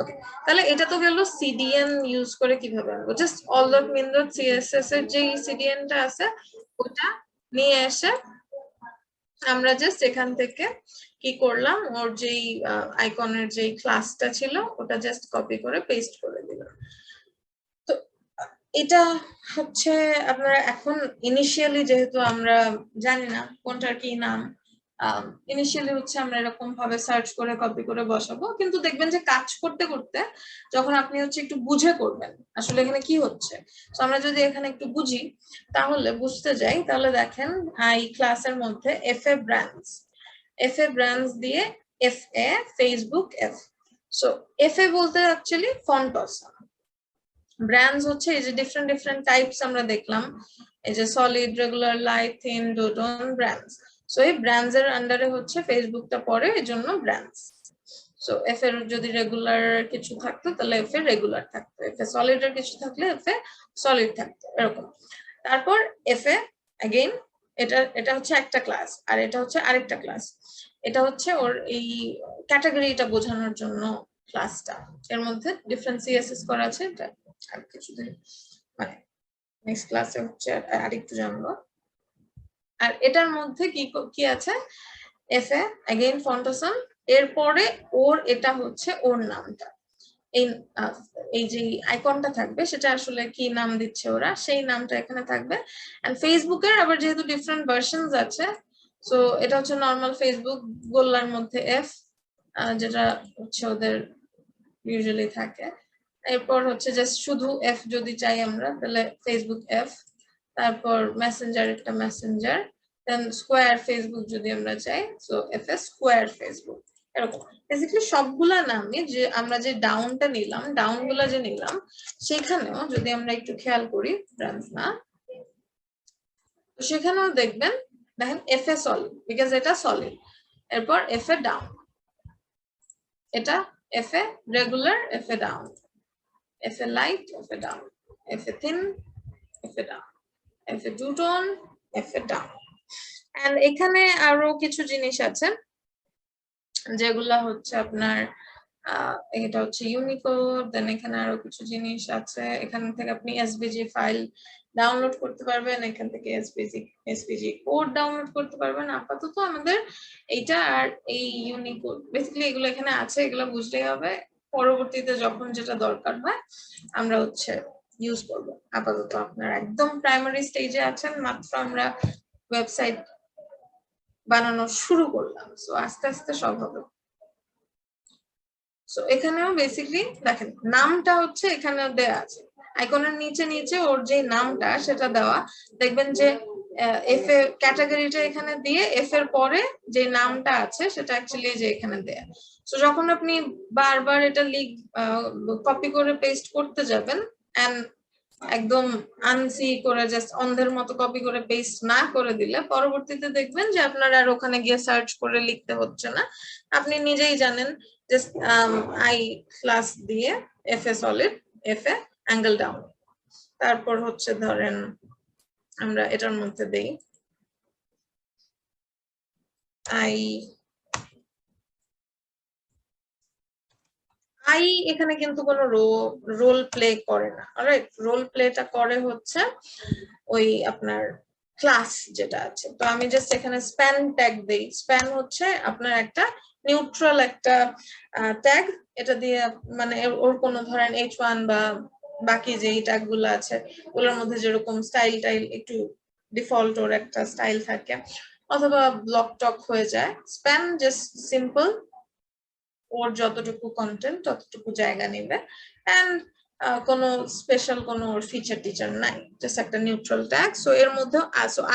ওকে, তাহলে এটা তো গেল CDN ইউজ করে কিভাবে আনবো। জাস্ট all.min.css এর যে CDN টা আছে ওটা নিয়ে এসে আমরা জাস্ট এখান থেকে কি করলাম, ওর যেই আইকনের যেই ক্লাসটা ছিল ওটা জাস্ট কপি করে পেস্ট করে দিলাম। তো এটা হচ্ছে আপনারা এখন ইনিশিয়ালি, যেহেতু আমরা জানি না কোনটার কি নাম, ইনিশিয়ালি হচ্ছে আমরা এরকম ভাবে সার্চ করে কপি করে বসাবো, কিন্তু দেখবেন যে কাজ করতে করতে যখন আপনি হচ্ছে একটু বুঝে করবেন আসলে এখানে কি হচ্ছে, তো আমরা যদি এখানে একটু বুঝি তাহলে বুঝতে যাই, তাহলে দেখেন এই ক্লাসের মধ্যে FA ব্র্যান্ডস দিয়ে FA Facebook F, so FA বলতে অ্যাকচুয়ালি ফন্ট অসাম, ব্র্যান্ডস হচ্ছে এই যে ডিফারেন্ট টাইপস আমরা দেখলাম, এই যে solid, regular, light, thin, duotone, brands. So এই ব্র্যান্ডস এর আন্ডারে হচ্ছে ফেসবুকটা পড়ে, এজন্য ব্র্যান্ডস। সো এফ এর যদি রেগুলার কিছু থাকতো তাহলে এফ এ রেগুলার থাকতো, এফ এ সলিড এর কিছু থাকলে এফ এ সলিড থাকতো, এরকম। তারপর এফ এ अगेन এটা হচ্ছে একটা ক্লাস, আর এটা হচ্ছে আরেকটা ক্লাস। এটা হচ্ছে ওর এই ক্যাটাগরিটা বোঝানোর জন্য ক্লাসটা, এর মধ্যে ডিফারেন্ট CSS করা আছে। এটা আর কিছুদিন মানে নেক্সট ক্লাসে হচ্ছে আরেকটু জানবো। আর এটার মধ্যে কি আছে, FA अगेन ফন্ট অসাম, এরপরে ওর এটা হচ্ছে ওর নামটা, এই যে আইকনটা থাকবে সেটা আসলে কি নাম দিচ্ছে ওরা, সেই নামটা এখানে থাকবে। এন্ড ফেসবুকের আবার যেহেতু ডিফারেন্ট ভার্সনস আছে, সো এটা হচ্ছে নরমাল ফেসবুক গোল্লার মধ্যে F, যেটা হচ্ছে ওদের ইউজুয়ালি থাকে। এরপর হচ্ছে জাস্ট শুধু F যদি চাই আমরা তাহলে ফেসবুক F, তারপর মেসেঞ্জার একটা মেসেঞ্জার, দেন স্কোয়ার ফেসবুক যদি আমরা চাই, সো FS স্কোয়ার ফেসবুক। এরকম বেসিক্যালি সবগুলা নামে যে আমরা যে ডাউনটা নিলাম, ডাউনগুলা যে নিলাম সেখানেও যদি আমরা একটু খেয়াল করি ব্রাঞ্চ না, তো সেখানেও দেখবেন দেখেন এফ এ সলিড বিকজ এটা সলিড, এরপর এফ এ ডাউন, এটা F A regular, F A down, F A light, F A down, F A thin, F A down, F A two tone, F A down. And এখানে আরো কিছু জিনিস আছে যেগুলা হচ্ছে আপনার এটা হচ্ছে ইউনিকোড, দেন এখানে আরো কিছু জিনিস আছে, এখান থেকে আপনি এসভিজি ফাইল ডাউনলোড করতে পারবেন, এখান থেকে এসভিজি কোড ডাউনলোড করতে পারবেন। আপাতত আমাদের এইটা আর এই ইউনিকোড বেসিক্যালি এগুলো এখানে আছে, এগুলো বুঝলেই হবে, পরবর্তীতে যখন যেটা দরকার হয় আমরা হচ্ছে ইউজ করব। আপাতত আপনারা একদম প্রাইমারি স্টেজে আছেন, মাত্র আমরা ওয়েবসাইট বানানো শুরু করলাম, সো আস্তে আস্তে সব হবে। সো এখানেও বেসিক্যালি দেখেন নামটা হচ্ছে এখানে দেয়া আছে, আইকনের নিচে নিচে ওর যে নামটা সেটা দেওয়া, দেখবেন যে এফ এ ক্যাটাগরিটা এখানে দিয়ে এফ এর পরে যে নামটা আছে সেটা অ্যাকচুয়ালি যে এখানে দেয়া। সো যখন আপনি বারবার এটা কপি করে পেস্ট করতে যাবেন এন্ড একদম আনসি করে জাস্ট অন্ধের মতো কপি করে পেস্ট না করে দিলে পরবর্তীতে দেখবেন যে আপনার আর ওখানে গিয়ে সার্চ করে লিখতে হচ্ছে না, আপনি নিজেই জানেন জাস্ট আই ক্লাস দিয়ে F A solid, F A angle down, তারপর হচ্ছে ধরেন আমরা এটার মধ্যে দেই আই এখানে কিন্তু কোনো রোল প্লে করে না, অলরাইট, রোল প্লেটা করে হচ্ছে ওই আপনার ক্লাস যেটা আছে। তো আমি জাস্ট এখানে স্প্যান ট্যাগ দেই, স্প্যান হচ্ছে আপনার একটা নিউট্রাল একটা ট্যাগ, এটা দিয়ে মানে ওর কোনো ধরেন H1 বা বাকি যে ট্যাগ গুলো আছে ওগুলোর মধ্যে যেরকম স্টাইল টাইল একটু ডিফল্ট ওর একটা স্টাইল থাকে অথবা ব্লক টক হয়ে যায়, স্প্যান জাস্ট সিম্পল ওর যতটুকু কন্টেন্ট ততটুকু জায়গা নেবে এন্ড কোনো স্পেশাল কোনো ফিচার টিচার নাই, জাস্ট একটা নিউট্রাল ট্যাগ। সো এর মধ্যে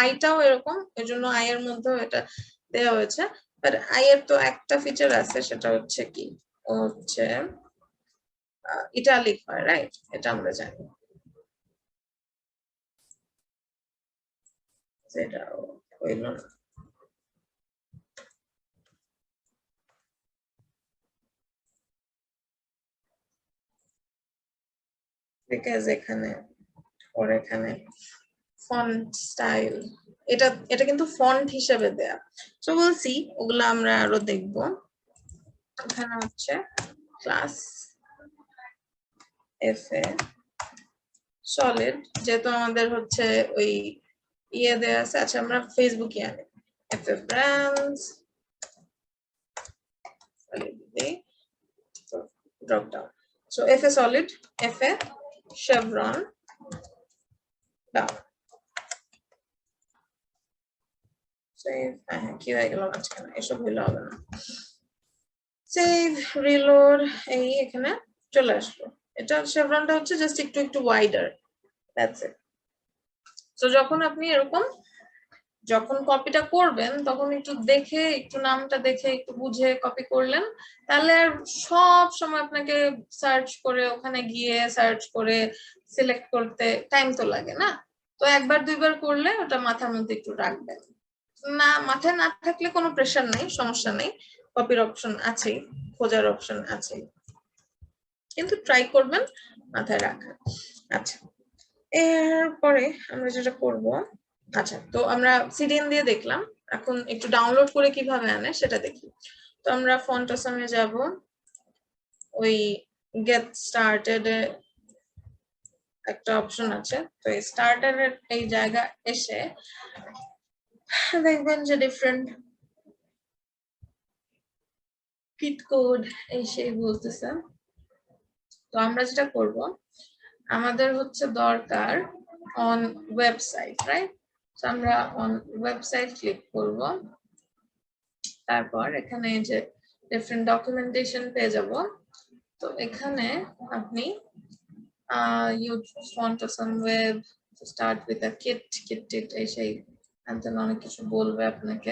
আইটাও এরকম, এর জন্য আই এর মধ্যেও এটা দেওয়া হয়েছে, বাট আই এর তো একটা ফিচার আছে, সেটা হচ্ছে কি ও হচ্ছে ইটালিক হয়, রাইট, এটা আমরা জানি, সেটা হইল না। বিকজ এখানে ওর এখানে ফন্ট স্টাইল এটা কিন্তু ফন্ট হিসেবে দেয়া, তো বলছি ওগুলো আমরা আরো দেখবো। এখানে হচ্ছে ক্লাস এফ এ সলিড, যেহেতু আমাদের হচ্ছে ওই ইয়ে দেয়া আছে, আচ্ছা আমরা ফেসবুকে আনি F A brands drop down, so F A solid, F A Chevron down, হ্যাঁ কি হয়ে গেল মাঝখানে, এসব হইলে হবে না, সেভ রিলোড, এই এখানে চলে আসলো, এটা শেভরনটা হচ্ছে জাস্ট একটু একটু ওয়াইডার, দ্যাটস ইট। তো যখন আপনি এরকম যখন কপিটা করবেন তখন একটু দেখে, একটু নামটা দেখে একটু বুঝে কপি করলেন, তাহলে আর সব সময় আপনাকে সার্চ করে ওখানে গিয়ে সার্চ করে সিলেক্ট করতে টাইম তো লাগে না, তো একবার দুইবার করলে ওটা মাথার মধ্যে একটু রাখবেন, না মাথায় না থাকলে কোনো প্রেশার নেই, সমস্যা নেই, কপির অপশন আছেই, খোঁজার অপশন আছেই, কিন্তু ট্রাই করবেন মাথায় রাখা। আচ্ছা এরপরে আমরা যেটা করব, আচ্ছা তো আমরা সিডিএন দিয়ে দেখলাম, এখন একটু ডাউনলোড করে কিভাবে আনে সেটা দেখি। তো আমরা ফন্ট অসামে যাব, ওই গেট স্টার্টেড এ একটা অপশন আছে, তো এই স্টার্টারের এই জায়গা এসে দেখবেন যে ডিফারেন্ট কিট কোড এই সেই বলতেছে। তো আমরা যেটা করব, আমাদের হচ্ছে দরকার অন ওয়েবসাইট, রাইট, তো আমরা অন ওয়েবসাইট ক্লিক করব, তারপর এখানে যে ডিফারেন্ট ডকুমেন্টেশন পেয়ে যাব, তো এখানে আপনি you just want some web to start with a kit এই সেই অনেক কিছু বলবে আপনাকে,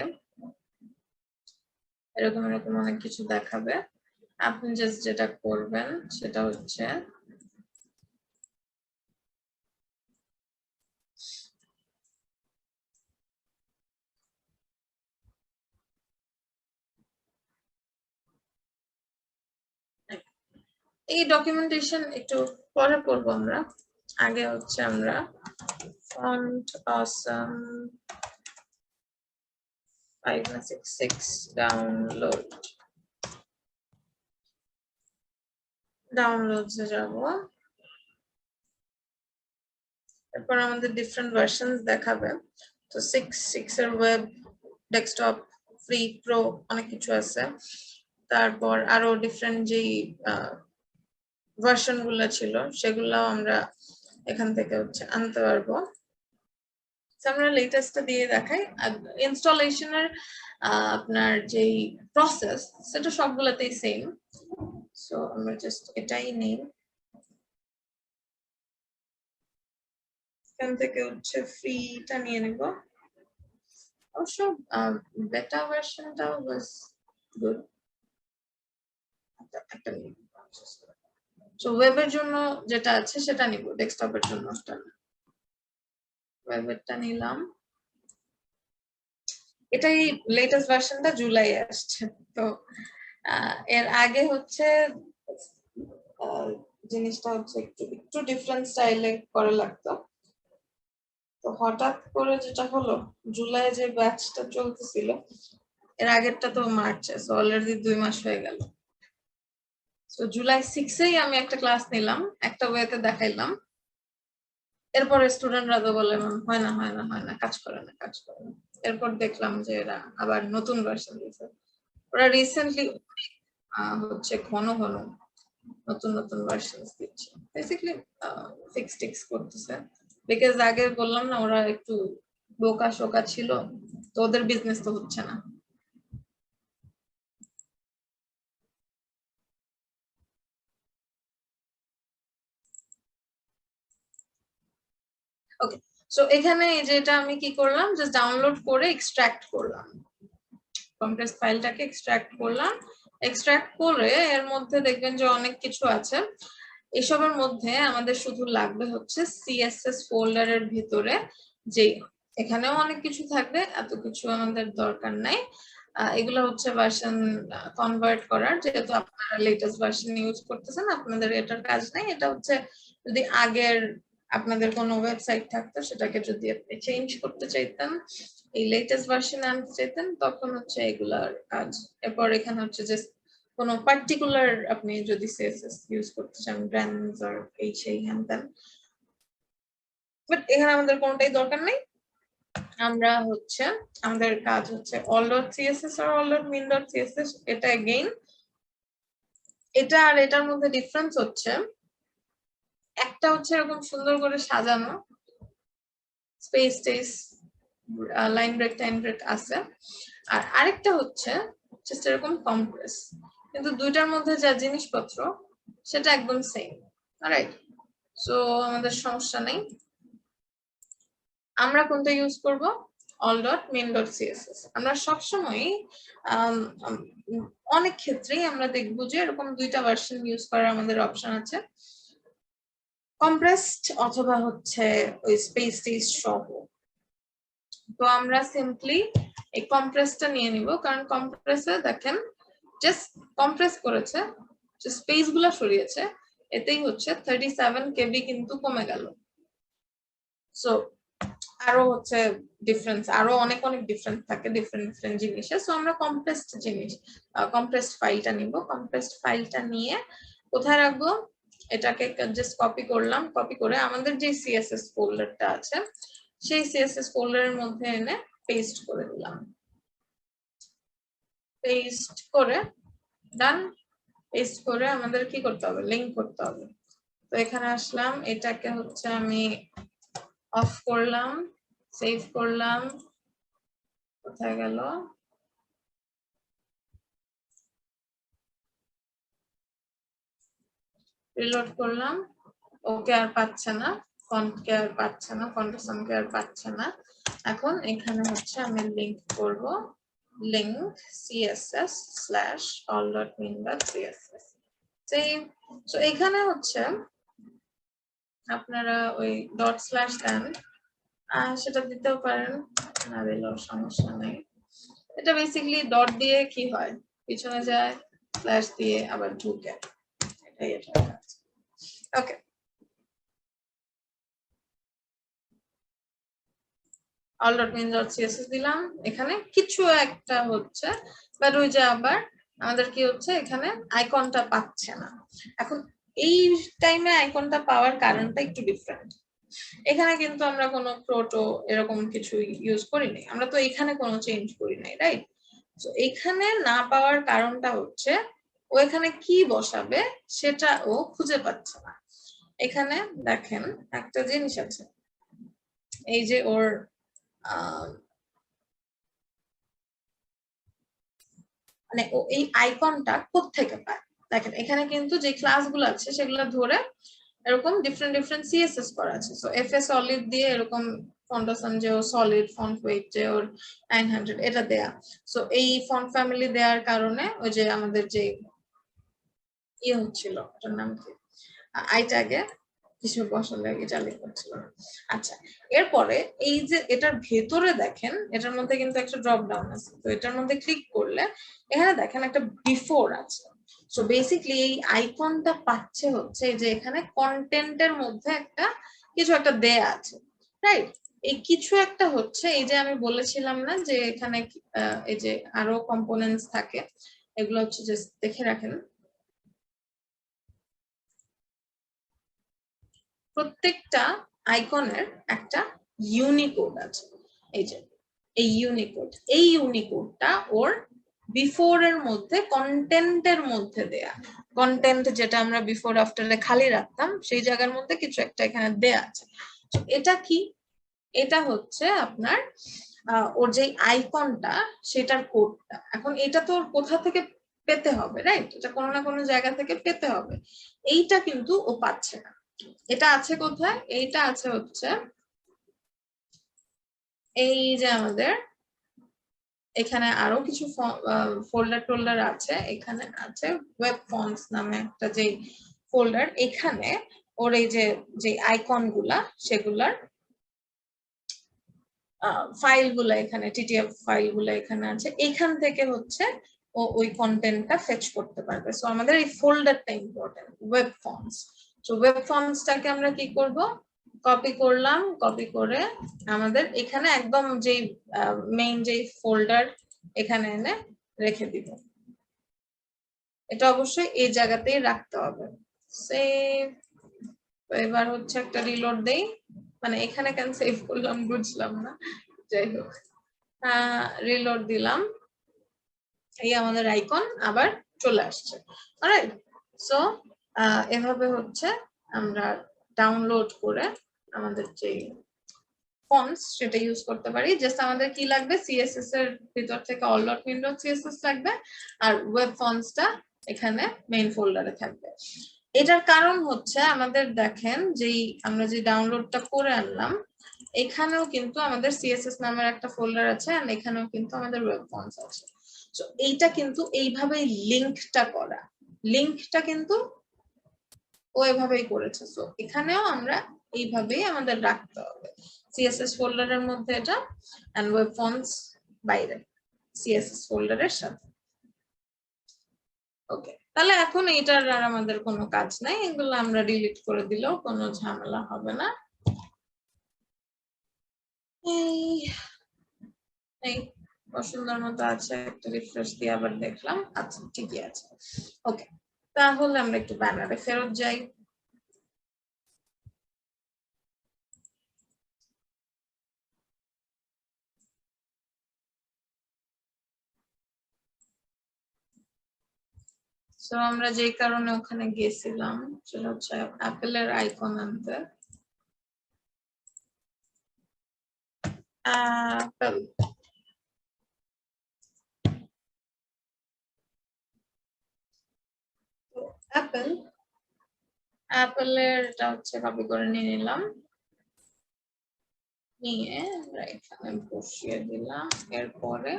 এরকম এরকম অনেক কিছু দেখাবে, আপনি জাস্ট যেটা করবেন সেটা হচ্ছে এই ডকুমেন্টেশন একটু পরে করবো আমরা, আগে হচ্ছে আমরা ফন্ট অসম 5966 ডাউনলোডস এ যাব। এরপর আমাদের ডিফারেন্ট ভার্সনস দেখাবে। তো 6 এর ওয়েব, ডেস্কটপ, ফ্রি, প্রো অনেক কিছু আছে। তারপর আরো ডিফারেন্ট যেই ভার্সন গুলো ছিল সেগুলো আমরা এখান থেকে হচ্ছে আনতে পারবো। আমরা লেটেস্টটা দিয়ে দেখাই। ইনস্টলেশনের আপনার যেই প্রসেস সেটা সবগুলোতেই সেম। সো আমরা জাস্ট এটাই নেই, এখান থেকে হচ্ছে ফ্রিটা নিয়ে নেব। অবশ্য বেটা ভার্সনটাও ওয়াজ গুড। একটা নিব। সো ওয়েবের জন্য যেটা আছে সেটা নিব, ডেস্কটপের জন্য ওয়েবেরটা নিলাম। এটাই লেটেস্ট ভার্সনটা জুলাই আসছে। তো এর আগে হচ্ছে জিনিসটা হচ্ছে একটু ডিফারেন্ট স্টাইলে করা লাগতো। তো হঠাৎ করে যেটা হলো, জুলাই যে ব্যাচটা চলতেছিল এর আগেরটা তো মার্চে, সো অলরেডি 2 মাস হয়ে গেল। তো জুলাই 6-এই আমি একটা ক্লাস নিলাম, একটা ওয়েতে দেখাইলাম। এরপরে স্টুডেন্টরা তো বলে হয় না, কাজ করে না। এরপর দেখলাম যে এরা আবার নতুন ভার্সন দিয়েছে। ওরা রিসেন্টলি হচ্ছে ঘন নতুন ভার্সনস দিচ্ছে, বেসিক্যালি ফিক্স করতেছে। বিকজ আগে বললাম না ওরা একটু বোকা শোকা ছিল, তো ওদের বিজনেস তো হচ্ছে না। ওকে, সো এখানে যেটা আমি কি করলাম, জাস্ট ডাউনলোড করে এক্সট্রাক্ট করলাম, কম্প্রেস ফাইলটাকে এক্সট্রাক্ট করলাম। এক্সট্রাক্ট করে এর মধ্যে দেখবেন যে অনেক কিছু আছে। এসবের মধ্যে আমাদের শুধু লাগবে হচ্ছে সিএসএস ফোল্ডারের ভিতরে, যে এখানেও অনেক কিছু থাকবে, এত কিছু আমাদের দরকার নাই। এগুলো হচ্ছে ভার্সন কনভার্ট করার, যেহেতু আপনারা লেটেস্ট ভার্সন ইউজ করতেছেন আপনাদের এটার কাজ নাই। এটা হচ্ছে যদি আগের আপনাদের কোনো ওয়েবসাইট থাকতো সেটাকে যদি আপনি চেঞ্জ করতে চাইতেন, এই লেটেস্ট ভার্সনে আনতে চাইতেন, তখন হচ্ছে এগুলার কাজ। এরপর এখানে হচ্ছে যে কোনো পার্টিকুলার আপনি যদি সিএসএস ইউজ করতে চান, ব্র্যান্ডস আর এই সেই হ্যান ত্যান, বাট এখানে আমাদের কোনোটাই দরকার নেই। আমরা হচ্ছে আমাদের কাজ হচ্ছে all.css আর all.min.css। এটা এগেইন এটা আর এটার মধ্যে ডিফারেন্স হচ্ছে, একটা হচ্ছে এরকম সুন্দর করে সাজানো, স্পেস টেস, লাইন ব্রেক টাইম ব্রেক আছে, আর আরেকটা হচ্ছে জাস্ট এরকম কম্প্রেস। কিন্তু দুইটার মধ্যে যা জিনিসপত্র সেটা একদম সেম, রাইট? সো আমাদের সমস্যা নেই। আমরা কোনটা ইউজ করব? all.main.css। আমরা সবসময় অনেক ক্ষেত্রেই আমরা দেখবো যে এরকম দুইটা ভার্সন ইউজ করার আমাদের অপশন আছে, কম্প্রেসড অথবা হচ্ছে ওই স্পেস টেস সহ। তো আমরা সিম্পলি এই কম্প্রেসটা নিয়ে নিব, কারণ কম্প্রেসে দেখেন জাস্ট কম্প্রেস করেছে, যে স্পেস গুলা সরিয়েছে, এতেই হচ্ছে 37 কেবি কিন্তু কমে গেল। সো আরো হচ্ছে ডিফারেন্স, আরো অনেক ডিফারেন্স থাকে ডিফারেন্ট জিনিসে। সো আমরা কম্প্রেসড ফাইলটা নিব। কম্প্রেসড ফাইলটা নিয়ে কোথায় রাখবো? এটাকে জাস্ট কপি করলাম, কপি করে আমাদের যে সিএসএস ফোল্ডারটা আছে সেই সিএসএস ফোল্ডারের মধ্যে এনে পেস্ট করে দিলাম। পেস্ট করে ডান। পেস্ট করে আমাদের কি করতে হবে? লিংক করতে হবে। তো এখানে আসলাম, এটাকে হচ্ছে আমি অফ করলাম, সেভ করলাম, কোথায় গেল? রিলোড করলাম, ওকে আর পাচ্ছে না, ফন্ট কে আর পাচ্ছে না, ফন্টেশন কে আর পাচ্ছে না। এখন এখানে হচ্ছে আমি লিংক করব, লিংক css/all.min.css। সো এখানে হচ্ছে আপনারা ওই ডট স্ল্যাশ দেন, সেটা দিতেও পারেন, না দিলেও সমস্যা নেই। এটা বেসিক্যালি ডট দিয়ে কি হয়, পিছনে যায়, স্ল্যাশ দিয়ে আবার ঢুকে, ওকে, all.min.css দিলাম, এখানে কিছু একটা হচ্ছে, বাট ওই যে আবার আমাদের কি হচ্ছে, এখানে আইকনটা পাচ্ছে না। এখন এই টাইমে আইকনটা পাওয়ার কারণটা একটু ডিফারেন্ট। এখানে কিন্তু আমরা কোনো প্রোটো এরকম কিছু ইউজ করি নাই, আমরা তো এখানে কোনো চেঞ্জ করি নাই, রাইট? তো এখানে না পাওয়ার কারণটা হচ্ছে ও এখানে কি বসাবে সেটা ও খুঁজে পাচ্ছে না। এখানে দেখেন একটা জিনিস আছে, এই যে ওর মানে ও এই আইকনটা কোত্থেকে পায়। দেখেন এখানে কিন্তু যে ক্লাসগুলো আছে সেগুলো ধরে এরকম ডিফারেন্ট ডিফারেন্ট সিএসএস করা আছে। সো এফএ সলিড দিয়ে এরকম ফন্টাসন যে ও সলিড, ফন্ট ওয়েট যে ওর 900 এটা দেয়া। সো এই ফন্ট ফ্যামিলি দেওয়ার কারণে ওই যে আমাদের যে ইয়ে হচ্ছিল, ওটার নাম কি, আইট্যাগে কিছু বসালে চালু করছিল। আচ্ছা, এরপরে এই যে এটার ভেতরে দেখেন এটার মধ্যে কিন্তু একটা ড্রপ ডাউন আছে, তো এটার মধ্যে ক্লিক করলে এখানে দেখেন একটা বিফোর আছে। সো বেসিক্যালি এই আইকনটা পাচ্ছে হচ্ছে যে এখানে কন্টেন্টের মধ্যে একটা কিছু একটা দেয়া আছে, রাইট? এই কিছু একটা হচ্ছে এই যে আমি বলেছিলাম না যে এখানে এই যে আরো কম্পোনেন্টস থাকে, এগুলো হচ্ছে যে দেখে রাখেন, প্রত্যেকটা আইকনের একটা ইউনিকোড আছে। এই যে এই ইউনিকোডটা ওর বিফোর এর মধ্যে কন্টেন্টের মধ্যে দেয়া, কন্টেন্ট যেটা আমরা বিফোর আফটারে খালি রাখতাম সেই জায়গার মধ্যে কিছু একটা এখানে দেয়া আছে। এটা কি, এটা হচ্ছে আপনার ওর যে আইকনটা সেটার কোডটা। এখন এটা তো কোথা থেকে পেতে হবে, রাইট? এটা কোনো না কোনো জায়গা থেকে পেতে হবে, এইটা কিন্তু ও পাচ্ছে না। এটা আছে কোথায়? এইটা আছে হচ্ছে এই যে আমাদের এখানে আরো কিছু ফোল্ডার টোল্ডার আছে, এখানে আছে ওয়েব ফন্টস নামে একটা যে ফোল্ডার, এখানে ওর এই যে আইকন গুলা সেগুলার ফাইল গুলা এখানে টিটিএফ ফাইল গুলা এখানে আছে, এখান থেকে হচ্ছে ও ওই কন্টেন্টটা ফেচ করতে পারবে। সো আমাদের এই ফোল্ডারটা ইম্পর্টেন্ট, ওয়েব ফন্টস। তো ওয়েব ফন্টসটাকে আমরা কি করব, কপি করলাম, কপি করে আমাদের এখানে একদম যে মেইন যে ফোল্ডার এখানে এনে রেখে দিব। এটা অবশ্যই এই জায়গাতেই রাখতে হবে। সেভ। তো এবার হচ্ছে একটা রিলোড দেই, মানে এখানে কেন সেভ করলাম বুঝলাম না, যাই হোক রিলোড দিলাম, এই আমাদের আইকন আবার চলে আসছে। অলরাইট, সো এভাবে হচ্ছে আমরা ডাউনলোড করে আমাদের যে ফন্টস সেটা ইউজ করতে পারি। জাস্ট আমাদের কি লাগবে, সিএসএস এর ভিতর থেকে all.min.css লাগবে, আর ওয়েব ফন্টসটা এখানে মেইন ফোল্ডারে থাকবে। এটার কারণ হচ্ছে আমাদের দেখেন যেই আমরা যে ডাউনলোডটা করে আনলাম এখানেও কিন্তু আমাদের সিএসএস নামের একটা ফোল্ডার আছে, আর এখানেও কিন্তু আমাদের ওয়েব ফন্টস আছে। সো এইটা কিন্তু এইভাবে লিংকটা করা, লিংকটা কিন্তু ও এভাবেই করেছে। সো এখানেও আমরা এইভাবেই আমাদের রাখতে হবে, সিএসএস ফোল্ডারের মধ্যে এটা এন্ড ওয়েব ফন্টস বাইরে সিএসএস ফোল্ডারের সাথে। ওকে, তাহলে এখন এটার আর আমাদের কোনো কাজ নাই, এগুলো আমরা ডিলিট করে দিলেও কোনো ঝামেলা হবে না। এই সুন্দর মতো আছে, একটা রিফ্রেশ দিয়ে আবার দেখলাম, আচ্ছা ঠিকই আছে। ওকে, তাহলে আমরা একটু ব্যানারে ফেরত যাই। সো আমরা যেই কারণে ওখানে গেছিলাম সেটা হচ্ছে অ্যাপেলের আইকন আনতে। অ্যাপেল, অ্যাপেল, অ্যাপেলের এটা হচ্ছে কপি করে নিয়ে নিলাম, নিয়ে আমরা এখানে বসিয়ে দিলাম। এরপরে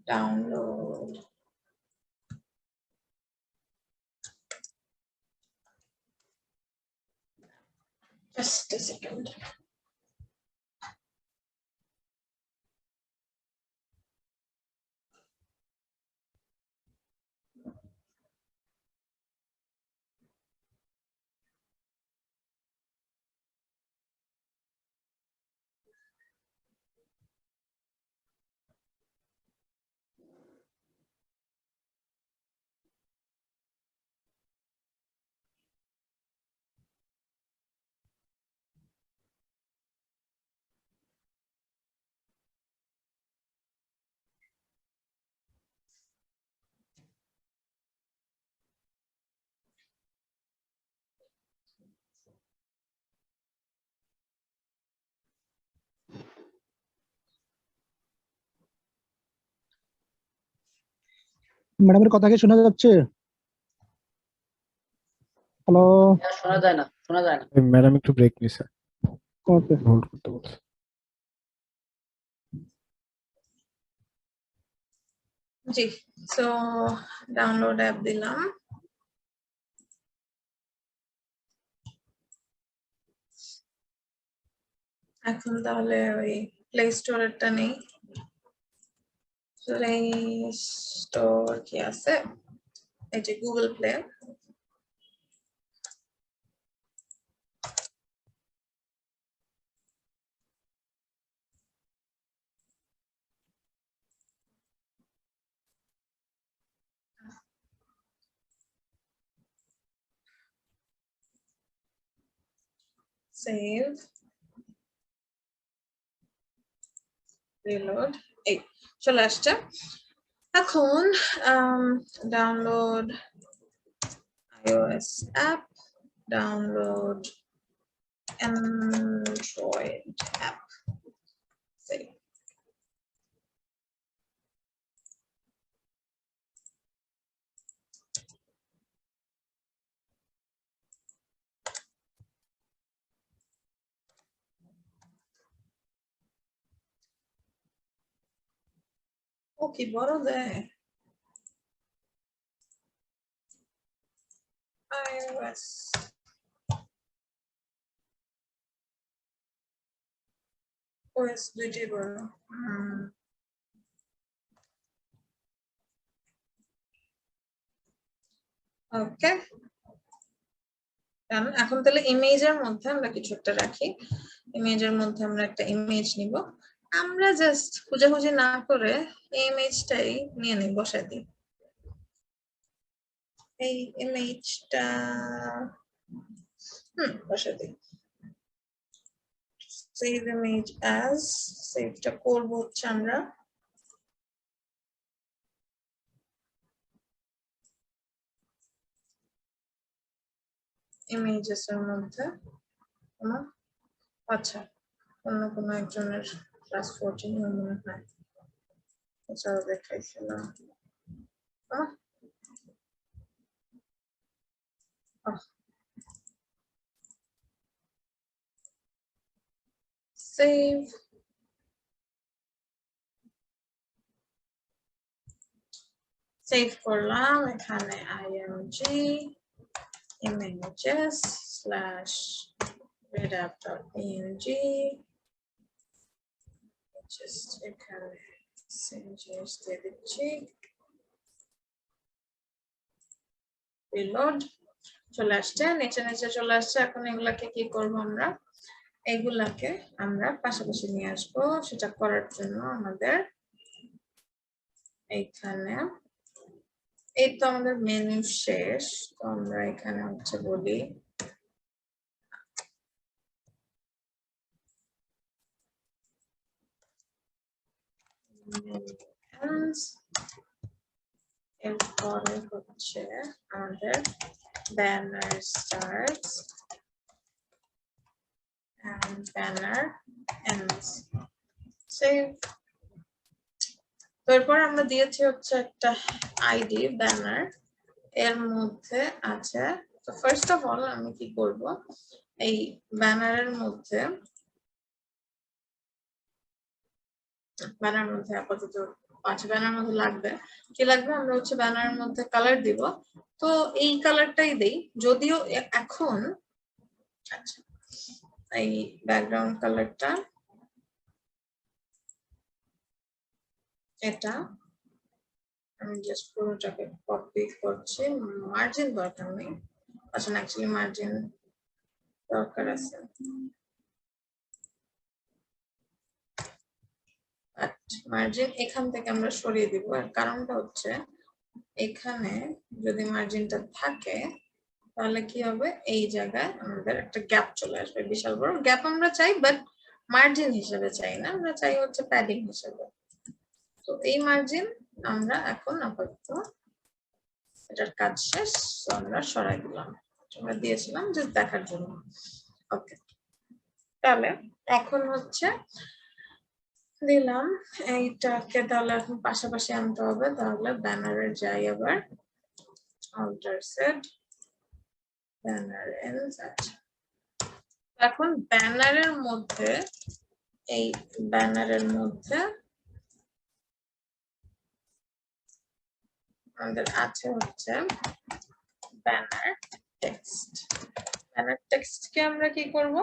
ডাউনলোড, just a second. ম্যাডামের কথা কি শোনা যাচ্ছে? হ্যালো। শোনা যায় না, শোনা যায় না। ম্যাডাম একটু ব্রেক নিছে, ওকে। হোল্ড করতে বলছে। জি, সো ডাউনলোড অ্যাপ দিলাম। এখন তাহলে ওই প্লে স্টোরেরটা নেই। প্লে স্টোর কি আছে? এই যে গুগল প্লে। সেভ, রিলোড, এই চলে আসছে। এখন download iOS app, download Android app, save. ও কি বড় দেয় iOS। OS দুইটাই বড়। ওকে, এখন তাহলে ইমেজের মধ্যে আমরা কিছু একটা রাখি। ইমেজের মধ্যে আমরা একটা ইমেজ নিব। আমরা জাস্ট খোঁজাখুঁজি না করে এই ইমেজটাই নিয়ে নিই, বসাই দিই। এই ইমেজটা বসাই দিই। সেভ ইমেজ অ্যাজ, সেভটা করব হচ্ছে আমরা ইমেজেস এর মধ্যে। আচ্ছা, অন্য কোনো একজনের ক্লাস 14 মনে হয়, এছাড়াও দেখাইছিলাম। সেভ, সেভ করলাম। এখানে img images /redapp.png, just এখানে changes দিয়ে দিচ্ছি, রিলোড, চলে আসছে, নিচে নিচে চলে আসছে। এখন এগুলাকে কি করব আমরা? এগুলাকে আমরা পাশাপাশি নিয়ে আসবো। সেটা করার জন্য আমাদের এইখানে, এই তো আমাদের মেনু শেষ, তো আমরা এখানে হচ্ছে বলি এরপরে হচ্ছে আমাদের banner starts and banner ends, save. তারপর আমরা দিয়েছি হচ্ছে একটা আইডি ব্যানার, এর মধ্যে আছে। তো ফার্স্ট অফ অল আমি কি করব, এই ব্যানারের মধ্যে আপাতত 5 ব্যানার মধ্যে লাগবে। কি লাগবে? আমরা হচ্ছে ব্যানারের মধ্যে কালার দিব। তো এই কালারটাই দেই, যদিও এখন আচ্ছা এই ব্যাকগ্রাউন্ড কালারটা এটা আমি জাস্ট পুরোটাকে কপি করছি, মার্জিন দরকার নেই। আচ্ছা, অ্যাকচুয়ালি মার্জিন দরকার আছে, মার্জিন এখান থেকে আমরা সরিয়ে দিব। আর কারণটা হচ্ছে এখানে যদি মার্জিনটা থাকে তাহলে কি হবে, এই জায়গায় আমাদের একটা গ্যাপ চলে আসবে, বিশাল বড় গ্যাপ আমরা চাই, বাট মার্জিন হিসেবে চাই না, আমরা চাই হচ্ছে প্যাডিং হিসেবে। তো এই মার্জিন আমরা এখন আপাতত এটার কাজ শেষ, আমরা সরাই দিলাম। আমরা দিয়েছিলাম জাস্ট দেখার জন্য। ওকে, তাহলে এখন হচ্ছে দিলাম। এইটাকে তাহলে এখন পাশাপাশি আনতে হবে, তাহলে ব্যানারে যাই আবার, alter set banner ends। আচ্ছা, এখন ব্যানারের মধ্যে, এই ব্যানারের মধ্যে আমাদের আছে হচ্ছে ব্যানার টেক্সট। ব্যানার টেক্সটকে আমরা কি করব,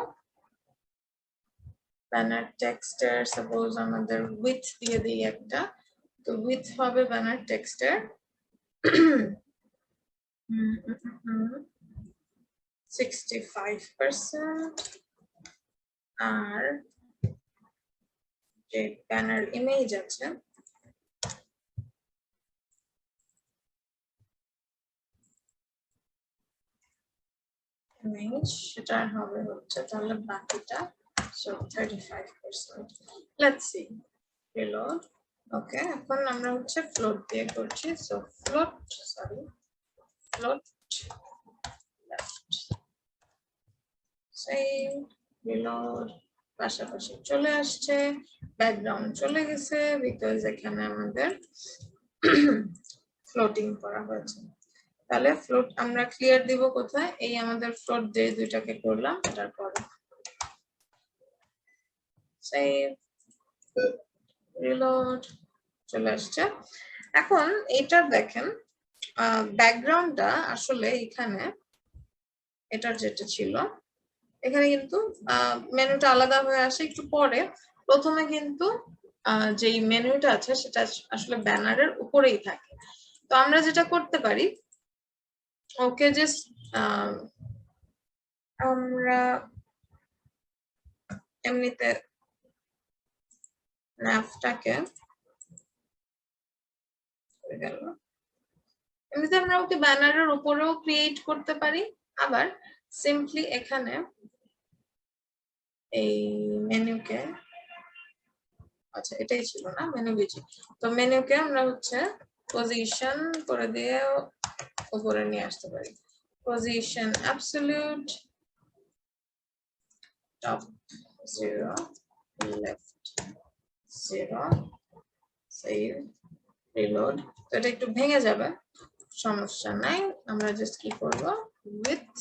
ব্যানার টেক্সটের সাপোজ আমাদের উইথ দিয়ে দিই একটা, তো উইথ হবে ব্যানার টেক্সটের 65%, আর যে ব্যানার ইমেজ আছে ইমেজ, সেটা হবে হচ্ছে তাহলে বাকিটা, so 35%। Let's see, reload. Okay, এখন আমরা হচ্ছে ফ্লোট দিয়ে করছি, so float, sorry float left, save, reload, পাশাপাশি চলে আসছে, ব্যাকগ্রাউন্ড চলে গেছে বিকজ এখানে আমাদের ফ্লোটিং করা হয়েছে। তাহলে ফ্লোট আমরা ক্লিয়ার দিব কোথায়, এই আমাদের ফ্লোট যে দুইটাকে করলাম এটার পরে, সেভ, রিলোড, চলে আসছে। এখন এটা দেখেন, ব্যাকগ্রাউন্ডটা আসলে এখানে এটার যেটা ছিল এখানে কিন্তু মেনুটা আলাদা হয়ে আসে একটু পরে, প্রথমে কিন্তু যেই মেনুটা আছে সেটা আসলে ব্যানারের উপরেই থাকে। তো আমরা যেটা করতে পারি, ওকে জাস্ট আমরা এমনিতে ন্যাভটাকে এমনিতে আমরা ওকে ব্যানারের উপরেও ক্রিয়েট করতে পারি, আবার সিম্পলি এখানে এই মেনুকে, আচ্ছা এটাই ছিল না মেনু বিজি, তো মেনুকে আমরা হচ্ছে পজিশন করে দিয়ে উপরে নিয়ে আসতে পারি, position absolute top 0 left 0, save, reload. তো এটা একটু ভেঙে যাবে, সমস্যা নাই, আমরা জাস্ট কি করব, উইথ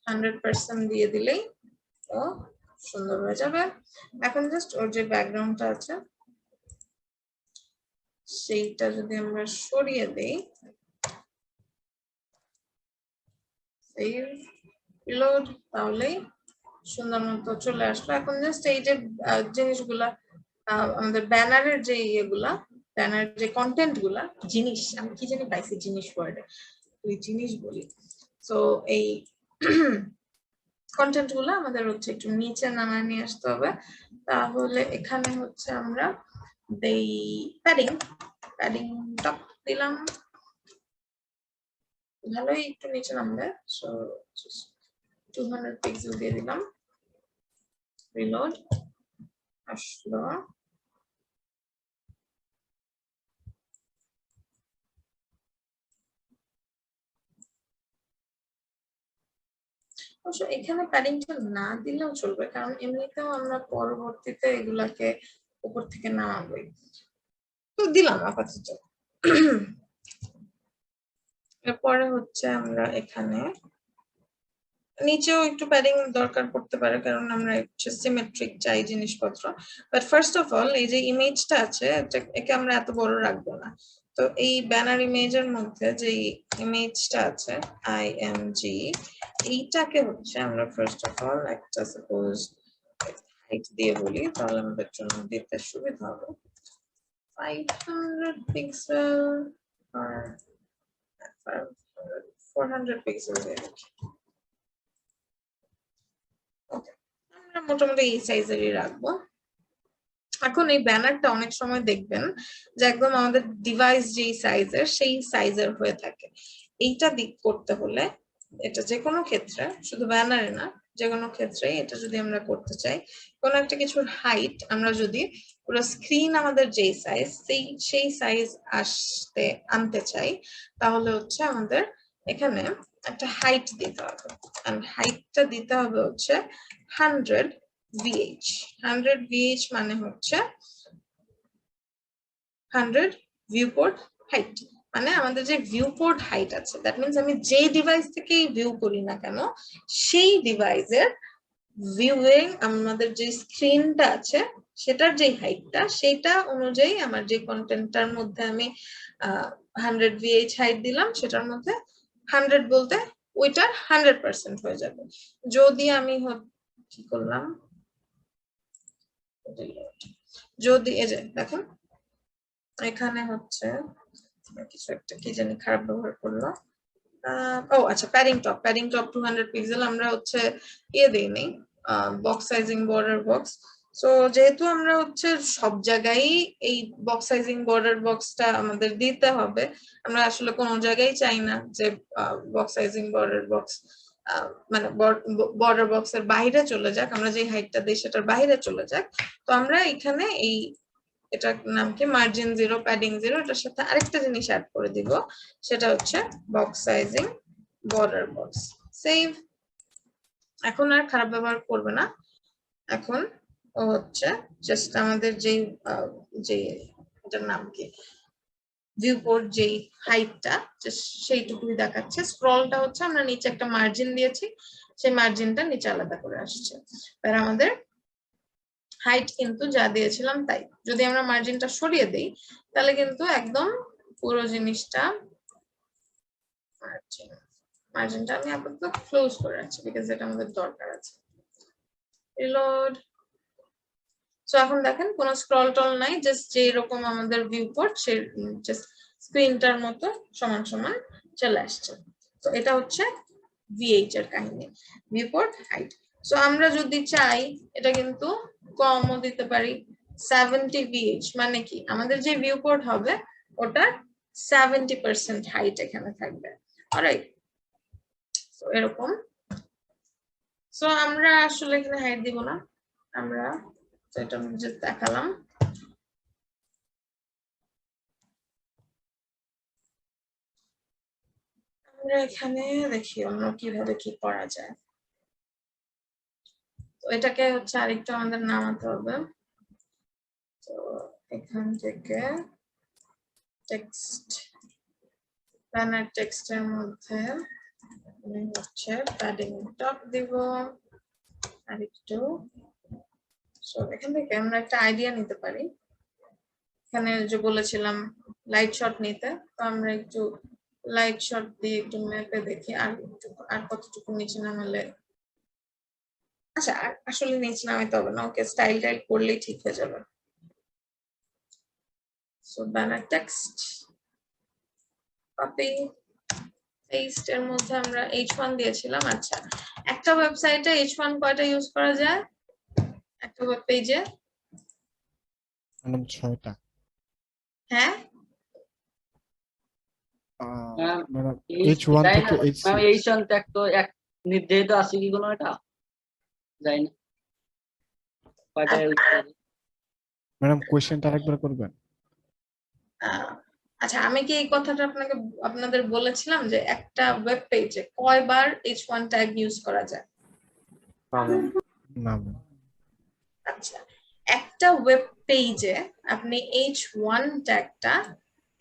100% দিয়ে দিলেই ও সুন্দর হয়ে যাবে। এখন জাস্ট ওর যে ব্যাকগ্রাউন্ডটা আছে সেইটা যদি আমরা সরিয়ে দেই, সেভ, রিলোড, তাহলেই সুন্দর মতো চলে আসলো। এখন জাস্ট এই যে জিনিসগুলা আমাদের ব্যানারের যে ইয়েগুলা, ব্যানারের যে কন্টেন্ট গুলা, জিনিস, আমি কি জানি পাইছি জিনিস ওয়ার্ডে, ওই জিনিস বলি, তো এই কন্টেন্ট গুলো আমাদের হচ্ছে একটু নিচে নামায় নিয়ে আসতে হবে। তাহলে এখানে হচ্ছে আমরা দেই প্যাডিং টপ দিলাম, ভালোই একটু নিচে নামবে, সো 200 পিক্সেল দিয়ে দিলাম, রিলোড, আসলো। অবশ্য এখানে প্যাডিংটা না দিলেও চলবে, কারণ এমনিতেও আমরা পরবর্তীতে এগুলাকে উপর থেকে নামাবই, তো দিলাম আপাতত। এরপরে হচ্ছে আমরা এখানে নিচেও একটু প্যাডিং দরকার পড়তে পারে, কারণ আমরা হচ্ছে সিমেট্রিক চাই জিনিসপত্র, বাট ফার্স্ট অফ অল এই যে ইমেজটা আছে একে আমরা এত বড় রাখবো না। তো এই ব্যানার ইমেজের মধ্যে যে ইমেজটা আছে IMG, এইটাকে হচ্ছে আমরা ফার্স্ট অফ অল একটা সাপোজ হাইট দিয়ে বলি, তাহলে আমাদের জন্য দিতে সুবিধা হবে, 500 পিক্সেল আর 400 পিক্সেল দিয়ে রাখি। আমরা মোটামুটি এই সাইজেরই রাখবো। এখন এই ব্যানারটা অনেক সময় দেখবেন যে একদম আমাদের ডিভাইস যেই সাইজের সেই সাইজের হয়ে থাকে। এইটা দিক করতে হলে এটা যে কোনো ক্ষেত্রে, শুধু ব্যানারে না, যে কোনো ক্ষেত্রে এটা যদি আমরা করতে চাই, কোনো একটা কিছুর হাইট আমরা যদি পুরো স্ক্রিন আমাদের যেই সাইজ সেই সাইজ আনতে চাই, তাহলে হচ্ছে আমাদের এখানে একটা হাইট দিতে হবে, and হাইটটা দিতে হবে হচ্ছে 100 VH 100 VH মানে হচ্ছে 100 ভিউপোর্ট হাইট, মানে আমাদের যে ভিউপোর্ট হাইট আছে, দ্যাট মিন্স আমি যেই ডিভাইস থেকেই ভিউ করি না কেন সেই ডিভাইসের ভিউইং আমাদের যে স্ক্রিনটা আছে সেটার যে হাইটটা সেটা অনুযায়ী আমার যে কন্টেন্টটার মধ্যে আমি 100 VH হাইট দিলাম সেটার মধ্যে 100 বলতে ওইটার 100% হয়ে যাবে। যদি আমি কি করলাম, যদি এই যে দেখুন এখানে হচ্ছে কিছু একটা কি জানি খারাপ ব্যবহার করলো, ও আচ্ছা প্যাডিং টপ 200 পিক্সেল আমরা হচ্ছে দেই নেই box sizing border box. So যেহেতু আমরা হচ্ছে সব জায়গায় এই বক্স সাইজিং বর্ডার বক্সটা আমাদের দিতে হবে, আমরা আসলে কোনো জায়গায় চাই না যে বক্স সাইজিং বর্ডার বক্স মানে বর্ডার বক্সের বাইরে চলে যাক, আমরা যে হাইটটা দিই সেটার বাইরে চলে যাক। তো আমরা এখানে এই এটার নাম কি মার্জিন 0 প্যাডিং 0, এটার সাথে আরেকটা জিনিস অ্যাড করে দিব, সেটা হচ্ছে box sizing border box. Save. এখন আর খারাপ ব্যবহার করবে না, এখন ও হচ্ছে জাস্ট আমাদের যে এটার নাম কি ভিউপোর্ট যেই হাইটটা সেইটুকুই দেখাচ্ছে। স্ক্রলটা হচ্ছে আমরা নিচে একটা মার্জিন দিয়েছি, সেই মার্জিনটা নিচে আলাদা করে আসছে। আর আমাদের হাইট কিন্তু যা দিয়েছিলাম তাই। যদি আমরা মার্জিনটা সরিয়ে দেই তাহলে কিন্তু একদম পুরো জিনিসটা মার্জিনটা আমি আপাতত ক্লোজ করে রাখছি বিকজ এটা আমাদের দরকার আছে। রিলোড। সো এখন দেখেন কোনো স্ক্রল টল নাই, জাস্ট যেরকম আমাদের ভিউপোর্ট সেই জাস্ট স্ক্রিনটার মতো সমান সমান চলে আসছে। তো এটা হচ্ছে VH এর কাহিনী, ভিউপোর্ট হাইট। সো আমরা যদি চাই এটা কিন্তু কমও দিতে পারি, 70 VH মানে কি আমাদের যে ভিউপোর্ট হবে ওটার 70% হাইট এখানে থাকবে। অলরাইট, সো এরকম। সো আমরা আসলে এখানে হাইট দিব না, আমরা এটা জাস্ট দেখালাম। আমরা এখানে দেখি অন্য কিভাবে কি করা যায়। তো এটাকে হচ্ছে আরেকটু আমাদের নামাতে হবে। তো এখান থেকে টেক্সট ব্যানার টেক্সটের মধ্যে আমি হচ্ছে প্যাডিং টপ দিব আরেকটু। সো এখান থেকে আমরা একটা আইডিয়া নিতে পারি, এখানে যে বলেছিলাম লাইট শট নিতে, তো আমরা একটু লাইট শট দিয়ে একটু ম্যাপে দেখি আর কতটুকু নিচে নামালে, আচ্ছা আসলে নিচে নামাইতে হবে না, ওকে স্টাইল করলেই ঠিক হয়ে যাবে। So banner text copy paste, এর মধ্যে আমরা H1 দিয়েছিলাম। আচ্ছা একটা ওয়েবসাইটে H1 কয়টা ইউজ করা যায় একটা ওয়েব পেজে? ম্যাডাম 6টা। হ্যাঁ ম্যাডাম এই H1 তাই থেকে না? H6। এই ট্যাগ তো এক নির্ধারিত আছে কি কোনো এটা যাই না কয়টা ম্যাডাম কোশ্চেনটা আরেকবার করবেন? আচ্ছা আমি কি এই কথাটা আপনাদের বলেছিলাম যে একটা ওয়েব পেজে কয়বার H1 ট্যাগ ইউজ করা যায়? না। আচ্ছা একটা ওয়েব পেজে আপনি H1 ট্যাগটা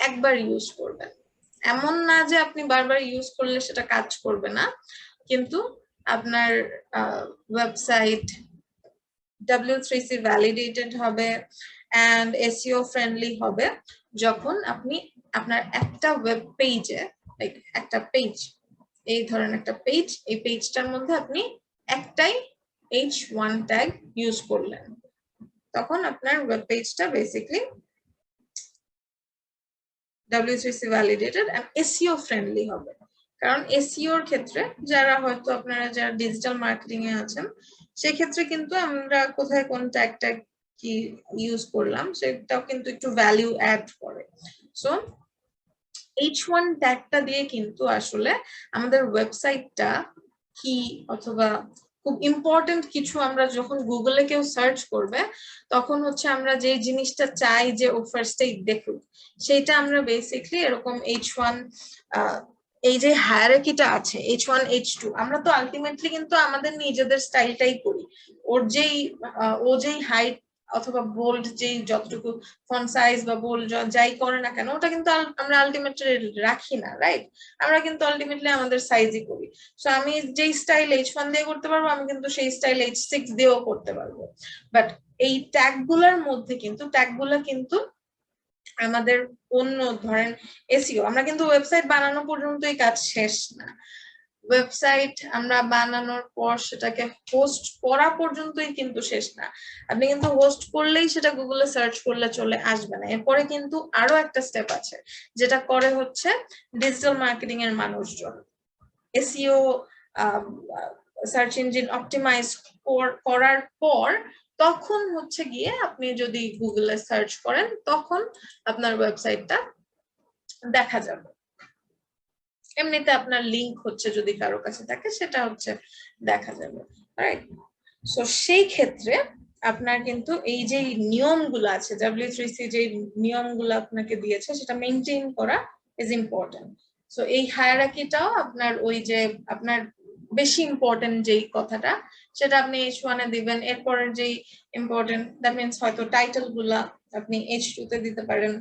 একবার ইউজ করবেন, এমন না যে আপনি বারবার ইউজ করলে সেটা কাজ করবে না, কিন্তু আপনার ওয়েবসাইট W3C ভ্যালিডেটেড হবে and SEO ফ্রেন্ডলি হবে যখন আপনি আপনার একটা ওয়েব পেজে, লাইক একটা পেজ, এই ধরেন একটা পেজ, এই পেজটার মধ্যে আপনি একটাই H1 ট্যাগ ইউজ করলেন, তখন আপনার ওয়েব পেজটা basically W3C validated and SEO friendly হবে। কারণ SEO এর ক্ষেত্রে যারা হয়তো আপনারা যারা ডিজিটাল মার্কেটিং এ আছেন সেক্ষেত্রে কিন্তু আমরা কোথায় কোন ট্যাগটা কি ইউজ করলাম সেটাও কিন্তু একটু ভ্যালু অ্যাড করে। সো H1 ট্যাগটা দিয়ে কিন্তু আসলে আমাদের ওয়েবসাইটটা কি অথবা খুব ইম্পর্টেন্ট কিছু আমরা যখন গুগলে কেউ সার্চ করবে তখন হচ্ছে আমরা যে জিনিসটা চাই যে ও ফার্স্টেই দেখুক, সেটা আমরা বেসিক্যালি এরকম H1 এই যে হায়ারার্কিটা আছে H1 H2, আমরা তো আলটিমেটলি কিন্তু আমাদের নিজেদের স্টাইলটাই করি। ও যেই হাইট অথবা বোল্ড যেই যতটুকু ফন্ট সাইজ বা বোল্ড যাই করে না কেন, ওটা কিন্তু আমরা আলটিমেটলি রাখি না, রাইট? আমরা কিন্তু আলটিমেটলি আমাদের সাইজই করি। সো আমি যেই স্টাইল H1 দিয়ে করতে পারবো, আমি কিন্তু সেই স্টাইল H6 দিয়েও করতে পারবো। বাট এই ট্যাগগুলোর মধ্যে কিন্তু আমাদের অন্য ধরেন এসইও, আমরা কিন্তু ওয়েবসাইট বানানো পর্যন্তই কাজ শেষ না। ওয়েবসাইট আমরা বানানোর পর সেটাকে হোস্ট করা পর্যন্তই কিন্তু শেষ না। আপনি কিন্তু হোস্ট করলেই সেটা গুগলে সার্চ করলে চলে আসবে না। এরপরে কিন্তু আরো একটা স্টেপ আছে, যেটা করে হচ্ছে ডিজিটাল মার্কেটিং এর মানুষজন। এসইও সার্চ ইঞ্জিন অপটিমাইজ করার পর তখন হচ্ছে গিয়ে আপনি যদি গুগলে সার্চ করেন, তখন আপনার ওয়েবসাইটটা দেখা যাবে। এমনিতে আপনার লিংক হচ্ছে যদি কারো কাছে থাকে, সেটা হচ্ছে দেখা যাবে, রাইট? সো সেই ক্ষেত্রে আপনার কিন্তু এই যে নিয়মগুলো আছে, W3C যে নিয়মগুলো আপনাকে দিয়েছে, সেটা মেনটেন করা ইজ ইম্পর্টেন্ট। সো এই হায়ারার্কিটাও আপনার ওই যে আপনার বেশি ইম্পর্টেন্ট যেই কথাটা, সেটা আপনি H1 এ দিবেন। এরপরের যেই ইম্পর্টেন্ট, দ্যাট মিনস হয়তো টাইটেল গুলা আপনি H2 তে দিতে পারেন।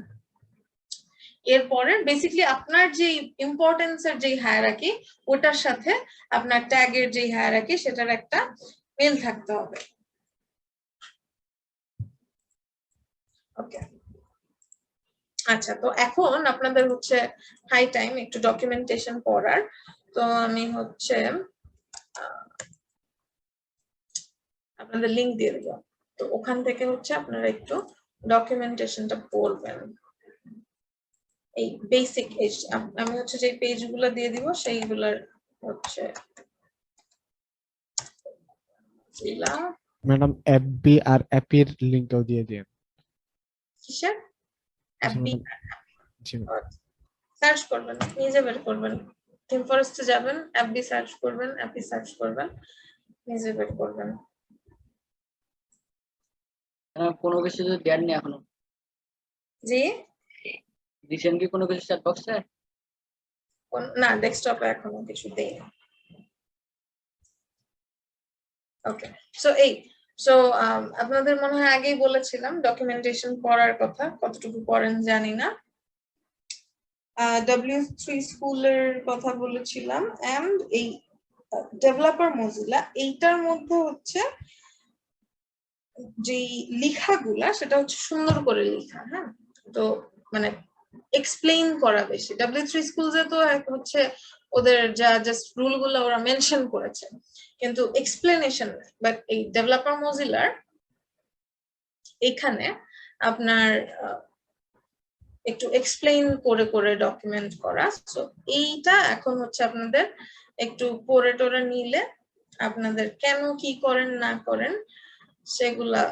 এরপরে বেসিক্যালি আপনার যে ইম্পর্টেন্স এর যে হায়ারার্কি, ওটার সাথে আপনার ট্যাগের যে হায়ারার্কি, সেটার একটা মিল থাকতে হবে। ওকে, আচ্ছা, তো এখন আপনাদের হচ্ছে হাই টাইম একটু ডকুমেন্টেশন করার। তো আমি হচ্ছে আপনাদের লিংক দিয়ে দেবো, তো ওখান থেকে হচ্ছে আপনারা একটু ডকুমেন্টেশনটা পড়বেন। এই বেসিক আমি হচ্ছে যে পেজগুলো দিয়ে দিব, সেইগুলোর হচ্ছে ম্যাডাম এফবি আর অ্যাপির লিংকটাও দিয়ে দিন। কিসের? আচ্ছা FB ম্যাডাম, জি ম্যাডাম। সার্চ করবেন, নিজে বের করবেন, থিম ফরেস্টে যাবেন, FB সার্চ করবেন, অ্যাপি সার্চ করবেন, নিজে বের করবেন। কোনো কিছু তো দেননি এখনো। জি, দিচ্ছেন কি কোনো কিছু চ্যাট বক্সে? না, ডেস্কটপে এখনো কিছু দেইনি। ওকে, সো আপনাদের মনে হয় আগেই বলেছিলাম ডকুমেন্টেশন পড়ার কথা, কতটুকু পড়েন জানি না। W3 স্কুলের কথা বলেছিলাম, এন্ড এই ডেভেলপার মজিলা, এইটার মধ্যে হচ্ছে যে লেখাগুলা, সেটা হচ্ছে সুন্দর করে লেখা। হ্যাঁ, তো মানে এক্সপ্লেইন করা বেশি। W3 স্কুল যে তো হচ্ছে ওদের যা জাস্ট রুল গুলো ওরা মেনশন করেছে, কিন্তু এক্সপ্লেনেশন নাই। বাট এই ডেভেলপার মজিলার এখানে আপনার একটু এক্সপ্লেইন করে করে ডকুমেন্ট করা। সো এইটা এখন হচ্ছে আপনাদের একটু পড়ে টোরে নিলে আপনাদের কেন কি করেন না করেন সেগুলা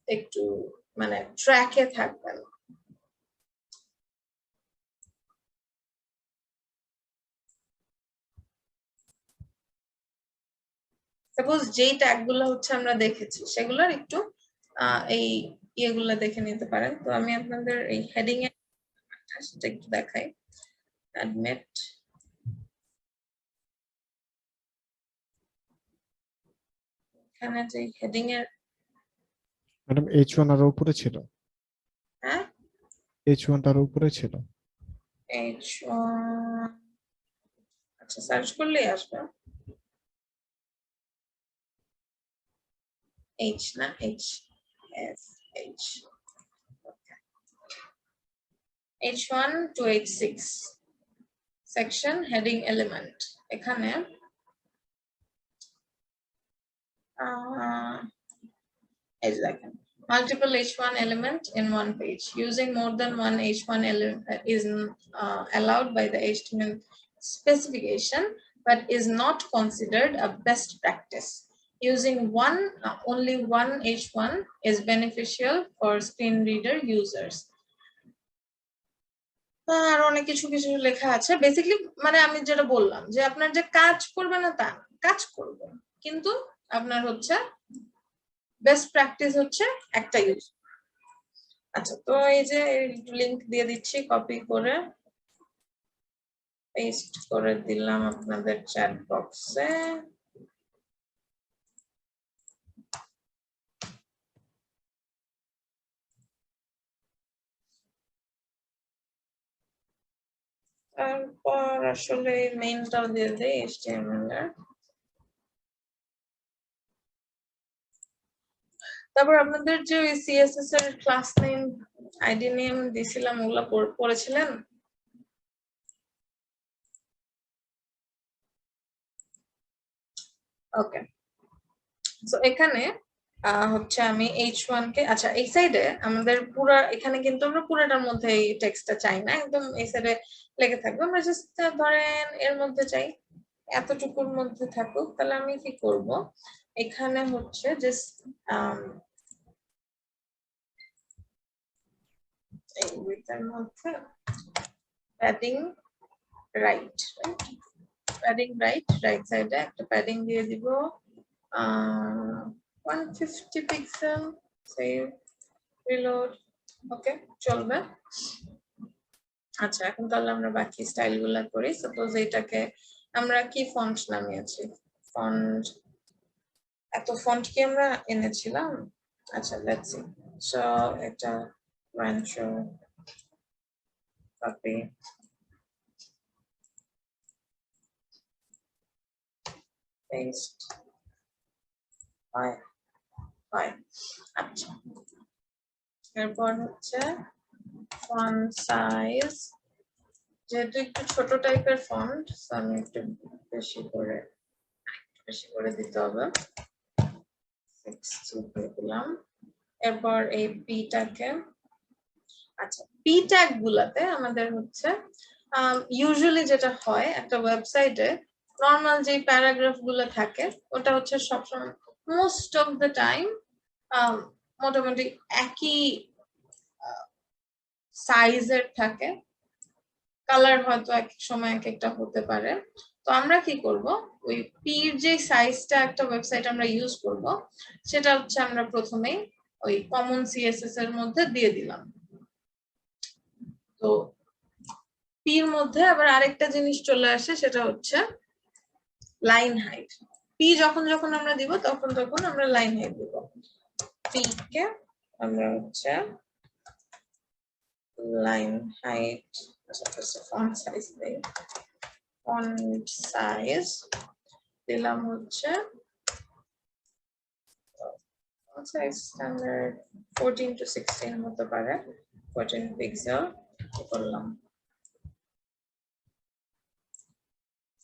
একটু মানে ট্র্যাকে থাকবেন। সাপোজ যেই ট্যাগ গুলো হচ্ছে আমরা দেখেছি, সেগুলোর একটু এই ইয়েগুলো দেখে নিতে পারেন। তো আমি আপনাদের এই হেডিং এর সেটা একটু দেখাই। অ্যাডমিট, এখানে যে হেডিং এর, ম্যাডাম H1 আরো উপরে ছিল, হ্যাঁ H1 তার উপরে ছিল। H1, আচ্ছা সার্চ করলেই আসবে। H না, H H1 to H6 section heading element, এখানে এই দেখেন, multiple H1 element in one page. Using more than one H1 element is allowed by the HTML specification, but is not considered a best practice. Using only one H1 is beneficial for screen reader users. আর অনেক কিছু কিছু লেখা আছে। Basically মানে আমি যেটা বললাম, যে আপনার যে কাজ করবে না তা, কাজ করবে, কিন্তু আপনার হচ্ছে বেস্ট প্র্যাকটিস হচ্ছে একটা ইউজ। আচ্ছা, তো এই যে লিংক দিয়ে দিচ্ছি কপি করে, পেস্ট করে দিলাম আপনাদের চ্যাট বক্সে। তারপর আসলে মেইনটাও দিয়ে দেই HTML এর। তারপর আপনাদের যে ওই CSS এর ক্লাস নেম আইডি নেম দিছিলাম ওগুলা পড়েছিলেন? ওকে, সো এখানে হচ্ছে আমি H1 কে, আচ্ছা এই সাইডে আমাদের পুরো, এখানে কিন্তু আমরা পুরোটার মধ্যে এই টেক্সটটা চাই না, একদম এই সাইডে লেগে থাকবে। আমরা জাস্ট ধরেন এর মধ্যে চাই, এতটুকুর মধ্যে থাকুক। তাহলে আমি কি করব, এখানে হচ্ছে জাস্ট এই উইথের মধ্যে প্যাডিং রাইট সাইডে একটা প্যাডিং দিয়ে দিব 150 পিক্সেল, সেভ, রিলোড। ওকে, চলবে। আচ্ছা, এখন তাহলে আমরা বাকি স্টাইল গুলা করি। সাপোজ এটাকে আমরা কি ফন্ট নামিয়েছি, ফন্ট, এত ফন্ট কি আমরা এনেছিলাম? আচ্ছা, লেটস সি। সো এটা রানশো, কপি, পেস্ট, হয়। আচ্ছা, এরপর হচ্ছে ফন্ট সাইজ, যেহেতু একটু ছোট টাইপের ফন্ট, আমি একটু বেশি করে দিতে হবে, 60 দিয়ে দিলাম। এরপর এই পিটাকে, আচ্ছা পি ট্যাগ গুলাতে আমাদের হচ্ছে ইউজুয়ালি যেটা হয় একটা ওয়েবসাইটে নর্মাল যে প্যারাগ্রাফ গুলো থাকে ওটা হচ্ছে সবসময় মোস্ট অফ দ্য টাইম মোটামুটি একই সাইজের থাকে, কালার হয়তো এক সময় এক একটা হতে পারে। তো আমরা কি করব, ওই পির যে সাইজটা একটা ওয়েবসাইট আমরা ইউজ করব সেটা হচ্ছে আমরা প্রথমেই ওই কমন সিএসএস এর মধ্যে দিয়ে দিলাম। তো পির মধ্যে আবার আরেকটা জিনিস চলে আসে, সেটা হচ্ছে লাইন হাইট। পি যখন আমরা দিব তখন আমরা লাইন হাইট দিব। পি কে আমরা হচ্ছে লাইন হাইট, ফন্ট সাইজ দেই, ফন্ট সাইজ দিলাম হচ্ছে স্ট্যান্ডার্ড 14 to 16 হতে পারে, 14 পিক্সেল করলাম।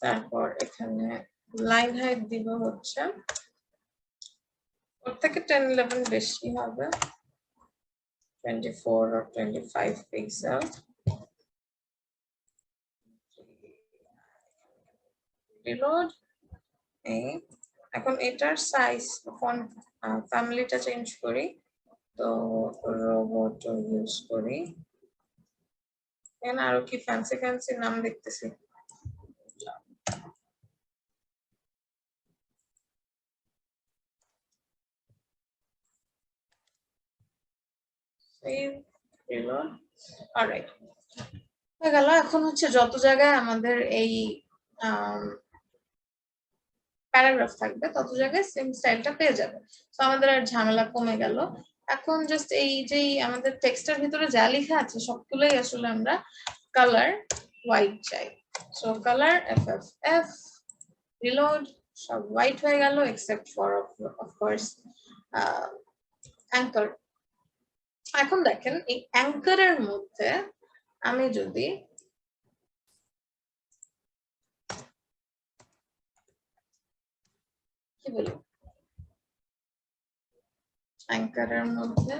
তারপর এখানে লাইন হাইট দিব হচ্ছে ওর থেকে 10-11 বেশি হবে, 24 or 25 পিক্সেল। রিলোড। এখন এটার সাইজ, ফন্ট ফ্যামিলিটা চেঞ্জ করি, তো রোবট ইউজ করি। এখানে আরো কি ফ্যান্সি নাম দেখতেছি, অলরাইট হয়ে গেল। এখন হচ্ছে যত জায়গায় আমাদের এই প্যারাগ্রাফ থাকবে তত জায়গায় সেম স্টাইলটা পেয়ে যাবে। তো আমাদের আর ঝামেলা কমে গেল। এখন জাস্ট এই যে আমাদের টেক্সটের ভিতরে যা লেখা আছে সবগুলোই আসলে আমরা কালার হোয়াইট চাই। সো কালার FFF, রিলোড, সব হোয়াইট হয়ে গেল এক্সেপ্ট ফর অফকোর্স অ্যাঙ্কার। এখন দেখেন এই অ্যাঙ্কারের মধ্যে আমি যদি কি বলি, অ্যাঙ্কারের মধ্যে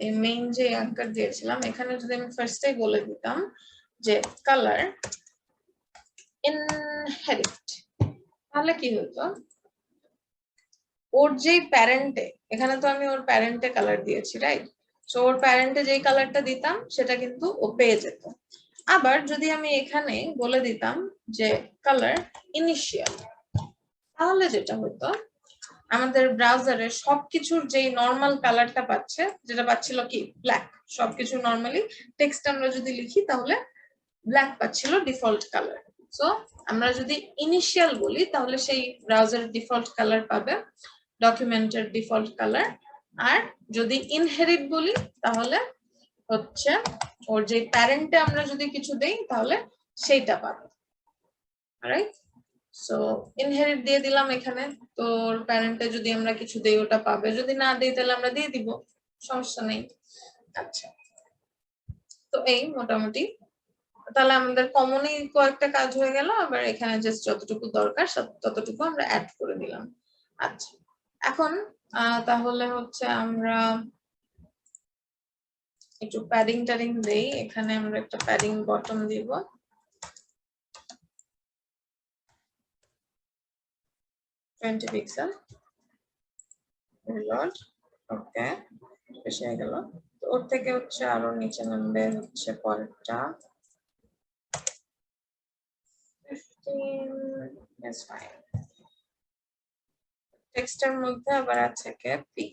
এই মেইন যে অ্যাঙ্কার দিয়েছিলাম এখানে যদি আমি ফার্স্টেই বলে দিতাম যে কালার ইনহেরিট, তাহলে কি হতো, ওর যেই প্যারেন্টে, এখানে তো আমি ওর প্যারেন্টে কালার দিয়েছি রাইট, সো ওর প্যারেন্টে যেই কালারটা দিতাম সেটা কিন্তু ও পেয়ে যেত। আবার যদি আমি এখানে বলে দিতাম যে কালার ইনিশিয়াল, তাহলে যেটা হতো আমাদের ব্রাউজারে সবকিছুর যেই নর্মাল কালারটা পাচ্ছে, যেটা পাচ্ছিল কি ব্ল্যাক, সবকিছু নর্মালি টেক্সট আমরা যদি লিখি তাহলে ব্ল্যাক পাচ্ছিল ডিফল্ট কালার। সো আমরা যদি ইনিশিয়াল বলি তাহলে সেই ব্রাউজার ডিফল্ট কালার পাবে, ডকুমেন্টের ডিফল্ট কালার। আর যদি ইনহেরিট বলি তাহলে হচ্ছে ওর যে প্যারেন্টে আমরা যদি কিছু দেই তাহলে সেইটা পাবে। রাইট, সো ইনহেরিট দিয়ে দিলাম এখানে, তো ওর প্যারেন্টে যদি আমরা কিছু দেই ওটা পাবে, যদি না দেই তাহলে আমরা দিয়ে দিব, সমস্যা নেই। আচ্ছা, তো এই মোটামুটি তাহলে আমাদের কমনই কয়েকটা কাজ হয়ে গেল, আবার এখানে জাস্ট যতটুকু দরকার ততটুকু আমরা অ্যাড করে দিলাম। আচ্ছা, এখন তাহলে হচ্ছে আমরা একটু প্যাডিং ট্যাডিং দেই। এখানে আমরা একটা প্যাডিং বটম দিব, পিক্সেল রিলোড। ওকে, বেশি হয়ে গেল, তো ওর থেকে হচ্ছে আরো নিচে নামবে হচ্ছে পরেরটা 15 is fine। টেক্সটের মধ্যে আবার আছে কে পি,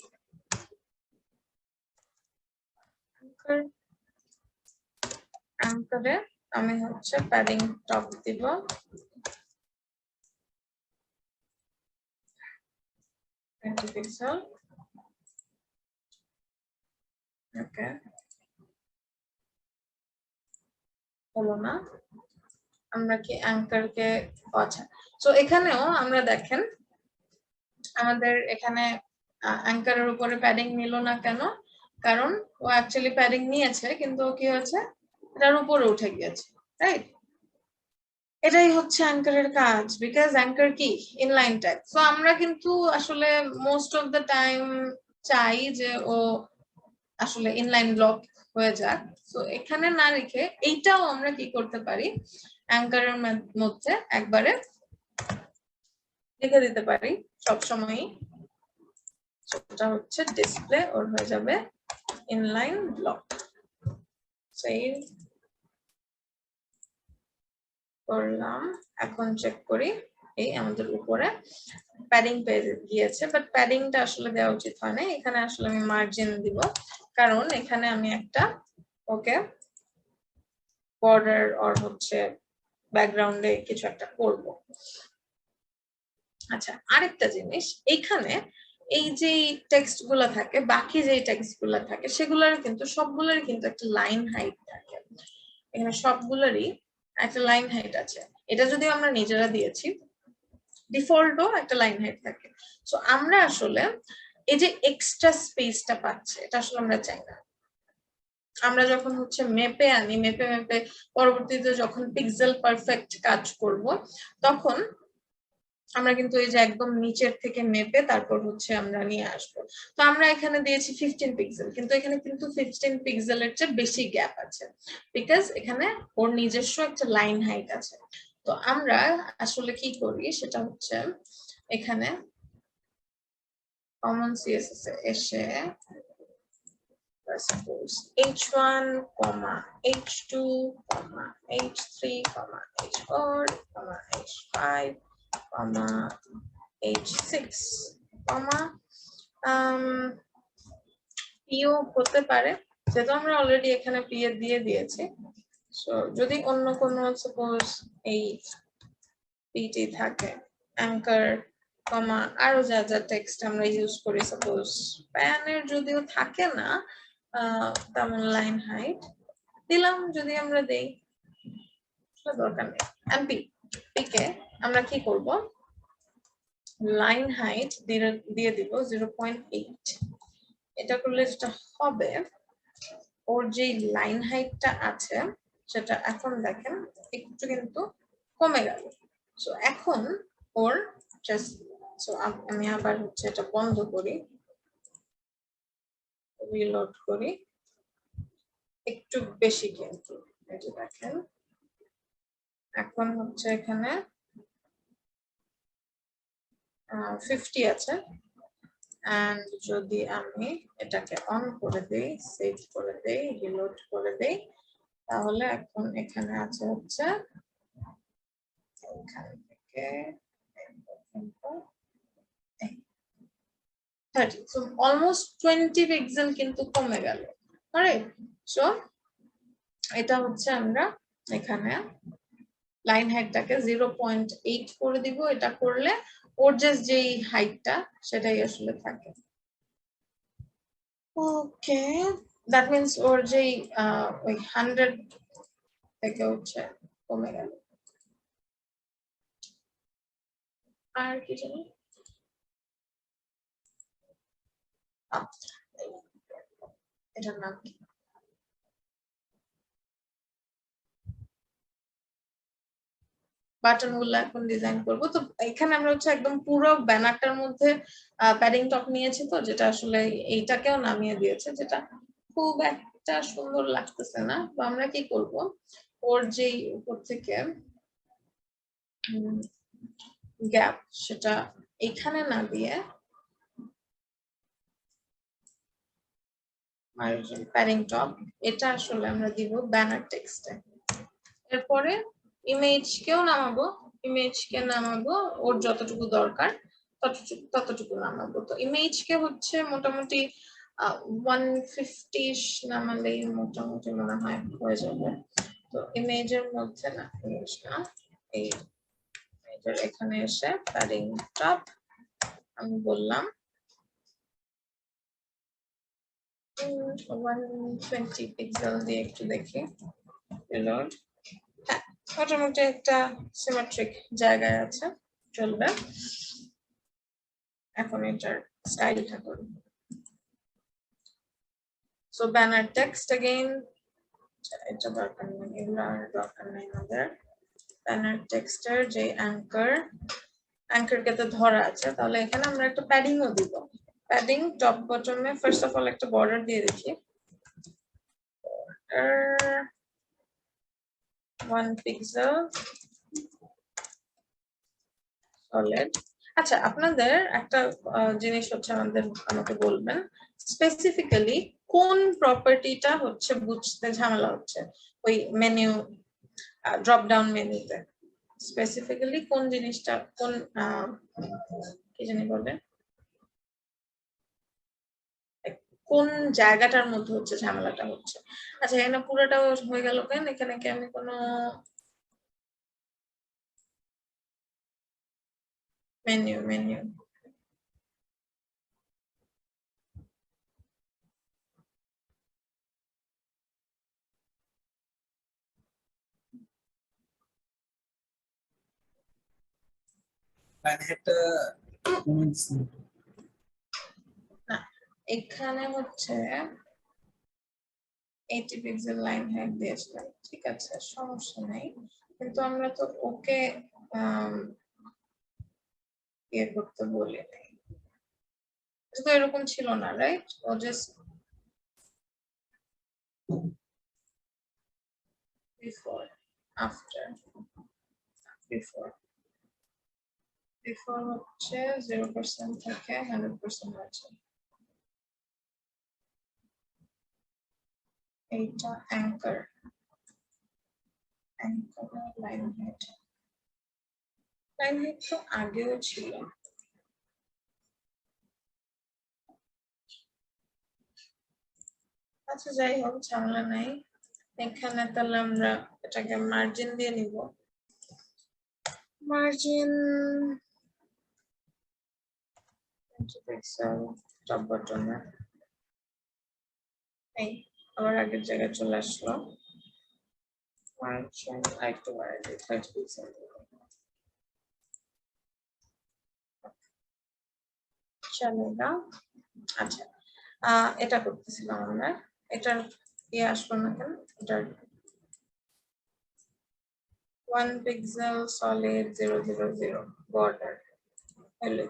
অ্যাঙ্করে আমি হচ্ছে প্যাডিং টপ দিব, 20 পিক্সেল। ওকে, হলো না, আমরা কি অ্যাঙ্কারকে, আচ্ছা, সো এখানেও আমরা দেখেন আমাদের এখানে অ্যাঙ্কারের উপরে প্যাডিং নিল না কেন? কারণ ও অ্যাকচুয়ালি প্যাডিং নিয়েছে কিন্তু ও কি হয়েছে, এটার উপরে উঠে গিয়েছে, রাইট? এটাই হচ্ছে অ্যাঙ্কারের কাজ, বিকজ অ্যাঙ্কার কি ইনলাইন ট্যাগ। সো আমরা কিন্তু আসলে মোস্ট অফ দ্য টাইম চাই যে ও আসলে ইনলাইন ব্লক হয়ে যাক। সো এখানে না রেখে এইটাও আমরা কি করতে পারি, অ্যাঙ্কারের মধ্যে একবারে লিখে দিতে পারি সবসময়ই, সেটা হচ্ছে ডিসপ্লে ওর হয়ে যাবে ইনলাইন ব্লক। সেভ করলাম, এখন চেক করি, এই আমাদের উপরে প্যাডিং পেয়ে গিয়েছে, বাট প্যাডিংটা আসলে দেওয়া উচিত হয় না। এখানে আসলে আমি মার্জিন দিব, কারণ এখানে আমি একটা ওকে বর্ডার আর হচ্ছে ব্যাকগ্রাউন্ডে কিছু একটা করব। আচ্ছা, আরেকটা জিনিস, এইখানে এই যে টেক্সট গুলা থাকে, বাকি যে টেক্সট গুলা থাকে সেগুলোর কিন্তু সবগুলোরই কিন্তু একটা লাইন হাইট থাকে, এখানে সবগুলোরই একটা লাইন হাইট আছে। এটা যদিও আমরা নিজেরা দিয়েছি, ডিফল্টও একটা লাইন হাইট থাকে। সো আমরা আসলে এই যে এক্সট্রা স্পেসটা পাচ্ছে এটা আসলে আমরা চাই না। আমরা যখন হচ্ছে মেপে আনি, মেপে পরবর্তীতে যখন পিক্সেল পারফেক্ট কাজ করব, তখন আমরা কিন্তু এই যে একদম নিচের থেকে মেপে তারপর হচ্ছে আমরা নিয়ে আসবো। তো আমরা এখানে দিয়েছি 15 পিক্সেল, কিন্তু এখানে কিন্তু 15 পিক্সেলের চেয়ে বেশি গ্যাপ আছে, বিকজ এখানে ওর নিজস্ব একটা লাইন হাইট আছে। তো আমরা আসলে কি করি সেটা হচ্ছে এখানে কমন সিএসএস এ এসে suppose h1, h2, h3, h4, h5, h6, পিও হতে পারে, যেহেতু আমরা অলরেডি এখানে পি এ দিয়ে দিয়েছি। সো যদি অন্য কোনো সাপোজ এই পিটি থাকে, অ্যাঙ্কার কমা আরো যা যা টেক্সট আমরা ইউজ করি, সাপোজ প্যানের যদিও থাকে না তেমন লাইন হাইট দিলাম, যদি আমরা দেই দরকার নেই। এমপি পিকে আমরা কি করব, লাইন হাইট দিয়ে দিব 0.8। এটা করলে যেটা হবে, ওর যে লাইন হাইটটা আছে সেটা এখন দেখেন একটু কিন্তু কমে গেল। সো এখন ওর জাস্ট, সো আমি আবার হচ্ছে এটা বন্ধ করি, রিলোড করি, একটু বেশি কিন্তু এই যে দেখেন এখন হচ্ছে এখানে 50 আছে। এন্ড যদি আমি এটাকে অন করে দেই, সেভ করে দেই, রিলোড করে দেই, তাহলে এখন এখানে আছে হচ্ছে এখান থেকে 30, so almost 20 পিক্সেল কিন্তু কমে গেল। রাইট, সো এটা হচ্ছে আমরা এখানে লাইন হাইটটাকে 0.8 করে দিব। এটা করলে ওর যেই হাইটটা সেটাই আসলে থাকে। ওকে, দ্যাট মিন্স ওর যেই ওই 100 থেকে হচ্ছে কমে গেল। আর কি জানি এটার নাম কি? বাটন গুলো এখন ডিজাইন করব। তো এখানে আমরা হচ্ছে একদম পুরো ব্যানারটার মধ্যে প্যাডিং টপ নিয়েছি, তো যেটা আসলে এইটাকেও নামিয়ে দিয়েছে, যেটা খুব একটা সুন্দর লাগতেছে না। তো আমরা কি করব, ওর যেই উপর থেকে গ্যাপ সেটা এইখানে না দিয়ে মার্জিন প্যাডিং টপ এটা আসলে আমরা দিব ব্যানার টেক্সটে। এরপরে ইমেজকেও নামাবো, ইমেজকে নামাবো ওর যতটুকু দরকার ততটুকু নামাবো। তো ইমেজকে হচ্ছে মোটামুটি 150 নামালেই মোটামুটি মনে হয় হয়ে যাবে। তো ইমেজের মধ্যে না, ইমেজ না, এই ইমেজের এখানে এসে প্যাডিং টপ আমি বললাম 120 পিক্সেল দিয়ে একটু দেখি রিলোড। হ্যাঁ, মোটামুটি একটা সিমেট্রিক জায়গায় আছে, চলবে। এখন এটার স্টাইলটা করি। সো ব্যানার টেক্সট अगेन, এটা দরকার নেই, এগুলো আর দরকার নেই আমাদের। ব্যানার টেক্সটের যে অ্যাঙ্কারকে তো ধরা আছে, তাহলে এখানে আমরা একটা প্যাডিংও দিব। প্যাডিং টপ বটমে ফার্স্ট অফ অল একটা বর্ডার দিয়ে দেখি, 1 পিক্সেল সলিড। আচ্ছা, আপনাদের একটা জিনিস হচ্ছে আমাকে বলবেন, স্পেসিফিক্যালি কোন প্রপার্টিটা হচ্ছে বুঝতে ঝামেলা হচ্ছে ওই মেনু ড্রপ ডাউন মেনুতে। স্পেসিফিক্যালি কোন জিনিসটা, কোন কি জানি বলে, কোন জায়গাটার মধ্যে হচ্ছে ঝামেলাটা হচ্ছে। আচ্ছা, এখানে পুরোটা হয়ে গেল কেন? এখানে কি আমি কোনো মেনু না, এখানে হচ্ছে 80 পিক্সেল লাইন হাইট দিয়েছিলাম, ঠিক আছে, সমস্যা নেই। কিন্তু আমরা তো ওকে ইয়ে করতে বলি নাই, তো এরকম ছিল না, রাইট? ও জাস্ট বিফোর আফটার, বিফোর হচ্ছে 0% থেকে 100% আছে। এইটা অ্যাঙ্কার লাইন হাইট তো আগেও ছিল। আচ্ছা, যাই হোক, ঝামেলা নাই। এখানে তাহলে আমরা এটাকে মার্জিন দিয়ে নিব। মার্জিন 20 পিক্সেল টপ বটমে। এই আবার আগের জায়গায় চলে আসলো। মার্জিন আরেকটু বাড়াই দিই, 30 পিক্সেল। চলেগা। আচ্ছা, এটা করতেছিলাম আমরা, এটার ইয়ে আসলো না কেন? এটার 1 পিক্সেল সলিড 000 বর্ডার হলো।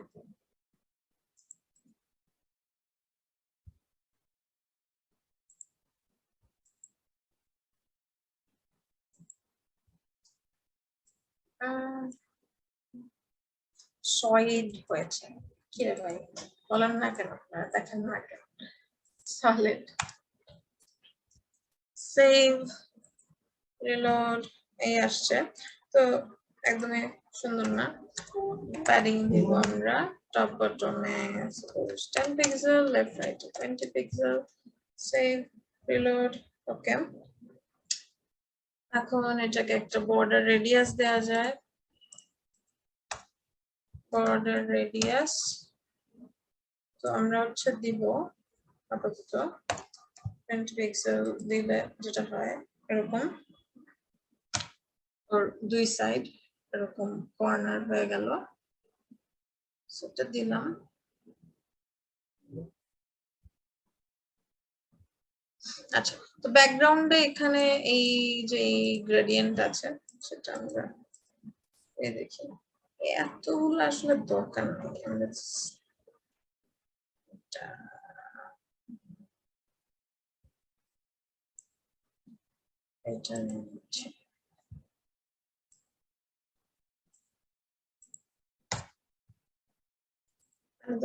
সলিড হয়েছে কি রে ভাই, বলেন না কেন, আপনারা দেখেন না কেন? সলিড, সেভ, রিলোড, এই আসছে। তো একদমই সুন্দর না। প্যাডিং দিব আমরা টপ বটমে 10 pixel, left right 20 pixel, save, reload. Okay, এখন এটাকে একটা বর্ডার রেডিয়াস দেওয়া যায়, বর্ডার রেডিয়াস। তো আমরা হচ্ছে দিব আপাতত 20 পিক্সেল দিলে যেটা হয় এরকম, ওর দুই সাইড এরকম কর্নার হয়ে গেল, সেটা দিলাম। আচ্ছা, তো ব্যাকগ্রাউন্ডে এখানে এই যে গ্রেডিয়েন্ট আছে সেটা আমরা এই দেখি, এতগুলো আসলে দরকার নেই, আমরা এটা নিচ্ছি।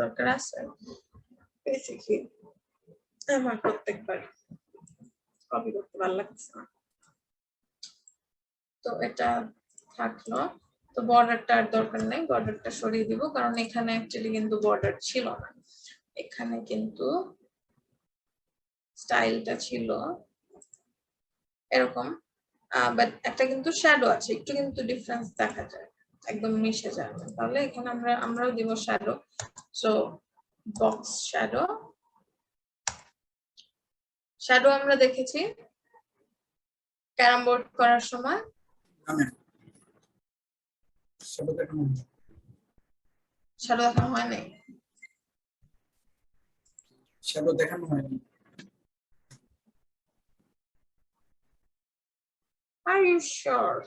দরকার আছে বেসিকলি, আমার প্রত্যেকবার কপি করতে ভালো লাগছে না, তো এটা থাকলো। তো বর্ডারটা আর দরকার নেই, বর্ডারটা সরিয়ে দিব, কারণ এখানে অ্যাকচুয়ালি কিন্তু বর্ডার ছিল না, এখানে কিন্তু স্টাইলটা ছিল এরকম, বাট একটা কিন্তু শ্যাডো আছে, একটু কিন্তু ডিফারেন্স দেখা যায়, একদম মিশে যায় না। তাহলে এখানে আমরাও দিব shadow. So box shadow, shadow আমরা দেখেছি ক্যারাম বোর্ড করার সময়। শ্যাডো দেখানো হয় নাই, শ্যাডো দেখানো হয়নি। Are you sure?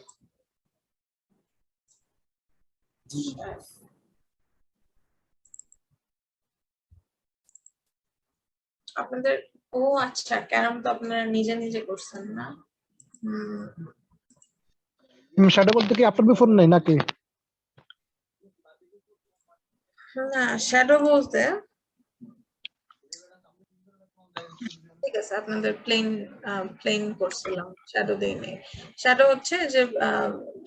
আপনাদের, ও আচ্ছা, ক্যারাম তো আপনারা নিজে নিজে করছেন না? শ্যাডো বলতে কি আফটার বিফোর নেই নাকি? না, শ্যাডো বলতে ঠিক আছে, আপনাদের প্লেন করছিলাম, শ্যাডো দেই নেই। শ্যাডো হচ্ছে যে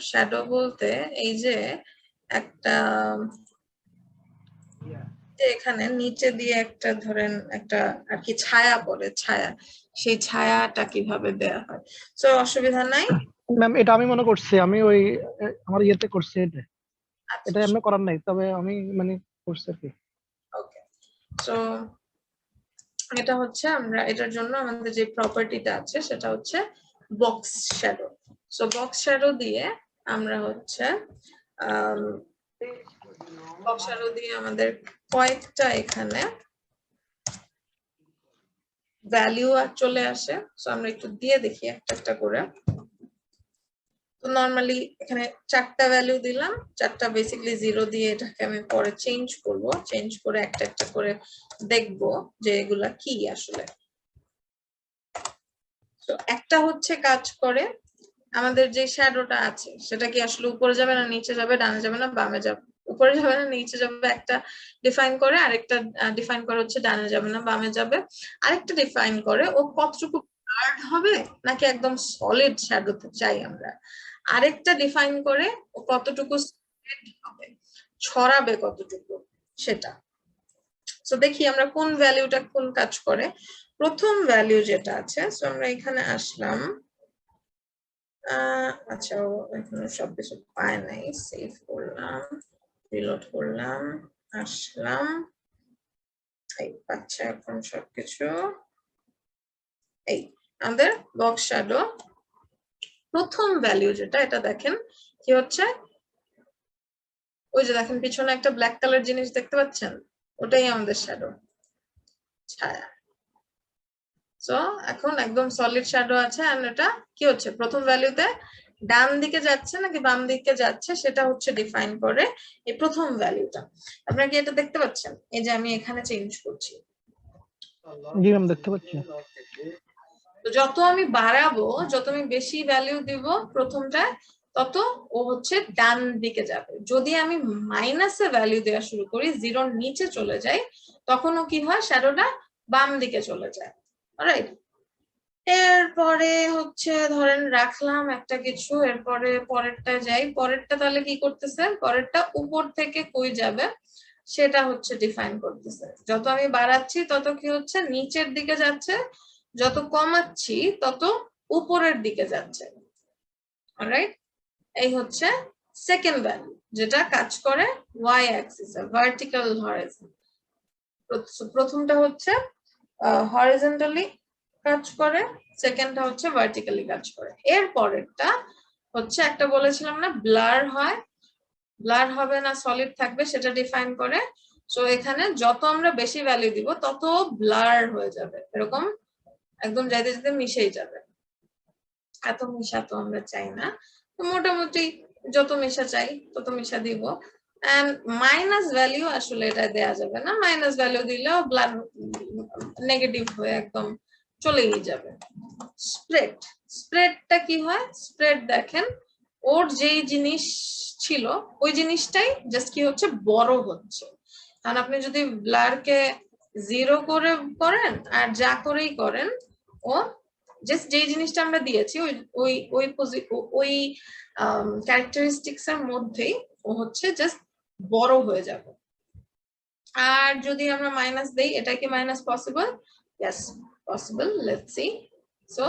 শ্যাডো বলতে এই যে একটা এখানে নিচে দিয়ে একটা ধরেন একটা আর কি ছায়া পড়ে, ছায়া, সেই ছায়াটা কিভাবে দেয়া হয়। তো অসুবিধা নাই ম্যাম, এটা আমি মনে করছি, আমি ওই আমার ইয়েতে করছি, এটা এমনি করার নাই, তবে আমি মানে করছি আর কি। ওকে, সো এটা হচ্ছে আমরা এটার জন্য আমাদের যে প্রপার্টিটা আছে সেটা হচ্ছে box shadow. So box shadow দিয়ে আমরা হচ্ছে বক্স শ্যাডো দিয়ে আমাদের কয়েকটা এখানে ভ্যালু চলে আসে। সো আমরা একটু দিয়ে দেখি একটা একটা করে। তো নরমালি এখানে 4টা ভ্যালু দিলাম, 4টা বেসিক্যালি 0 দিয়ে এটাকে আমি পরে চেঞ্জ করব, চেঞ্জ করে একটা একটা করে দেখব যে এগুলা কি আসলে। তো একটা হচ্ছে কাজ করে আমাদের যে শ্যাডোটা আছে সেটা কি আসলে উপরে যাবে না নিচে যাবে, ডানে যাবে না বামে যাবে, উপরে যাবে না নিচে যাবে, একটা ডিফাইন করে, আরেকটা ডিফাইন করে হচ্ছে ডানে যাবে না বামে যাবে, আরেকটা ডিফাইন করে ও কতটুকু ব্লার্ড হবে নাকি একদম সলিড শ্যাডো চাই আমরা, আরেকটা ডিফাইন করে ও কতটুকু হবে, ছড়াবে কতটুকু সেটা। তো দেখি আমরা কোন ভ্যালুটা কোন কাজ করে। প্রথম ভ্যালু যেটা আছে, সো আমরা এখানে আসলাম, আচ্ছা এখানে সবকিছু পায় নাই, সেভ করলাম, রিলোড করলাম, আসলাম, এই পাচ্ছে এখন সবকিছু। এই আমাদের বক্স শ্যাডো প্রথম ভ্যালু যেটা, এটা দেখেন কি হচ্ছে, ওই যে দেখেন পিছনে একটা ব্ল্যাক কালার জিনিস দেখতে পাচ্ছেন, ওটাই আমাদের শ্যাডো, ছায়া। সো এখন একদম সলিড শ্যাডো আছে, আর এটা কি হচ্ছে প্রথম ভ্যালুতে ডান দিকে যাচ্ছে নাকি বাম দিকে যাচ্ছে সেটা হচ্ছে ডিফাইন করে এই প্রথম ভ্যালুটা। আপনারা কি এটা দেখতে পাচ্ছেন? এই যে আমি এখানে চেঞ্জ করছি, জি ম্যাম, দেখতে পাচ্ছি। তো যত আমি বাড়াবো, যত আমি বেশি ভ্যালু দিব প্রথমটা, তত ও হচ্ছে ডান দিকে যাবে। যদি আমি মাইনাসে ভ্যালু দেওয়া শুরু করি, 0-র নিচে চলে যাই, তখনও কি হয়, শ্যাডোটা বাম দিকে চলে যায়। অলরাইট, এরপরে হচ্ছে ধরেন রাখলাম একটা কিছু, এরপরে পরেরটা যাই, পরেরটা তাহলে কি করতেছে, পরেরটা উপর থেকে কই যাবে সেটা হচ্ছে ডিফাইন করতেছে। যত আমি বাড়াচ্ছি তত কি হচ্ছে নিচের দিকে যাচ্ছে, যত কমাচ্ছি তত উপরের দিকে যাচ্ছে। অলরাইট, এই হচ্ছে সেকেন্ড ভ্যালু যেটা কাজ করে ওয়াই অ্যাক্সিসে, ভার্টিক্যাল হরাইজন। প্রথমটা হচ্ছে হরাইজন্টালি কাজ করে, সেকেন্ডটা হচ্ছে ভার্টিক্যালি কাজ করে। এর পরেরটা হচ্ছে একটা বলেছিলাম না ব্লার হয়, ব্লার হবে না সলিড থাকবে সেটা ডিফাইন করে। সো এখানে যত আমরা বেশি ভ্যালু দিব তত ব্লার হয়ে যাবে, এরকম একদম যাইতে যেতে মিশেই যাবে। এত মিশা তো আমরা চাই না, তো মোটামুটি যত মিশা চাই তত মিশা দিব। এন্ড মাইনাস ভ্যালু আসলে এটা দেয়া যাবে না, মাইনাস ভ্যালু দিলেও ব্লাড নেগেটিভ হয়ে একদম চলেই যাবে। স্প্রেড, স্প্রেডটা কি হয়? স্প্রেড দেখেন ওর যেই জিনিস ছিল ওই জিনিসটাই জাস্ট কি হচ্ছে বড় হচ্ছে। কারণ আপনি যদি ব্লারকে 0 করে করেন আর যা করেই করেন, ও জাস্ট যে জিনিসটা আমরা দিয়েছি ওই ওই ওই ওই ক্যারেক্টারিস্টিক্স এর মধ্যেই ও হচ্ছে জাস্ট বড় হয়ে যাবে। আর যদি আমরা মাইনাস দেই, এটা কি minus possible? Yes possible, let's see. So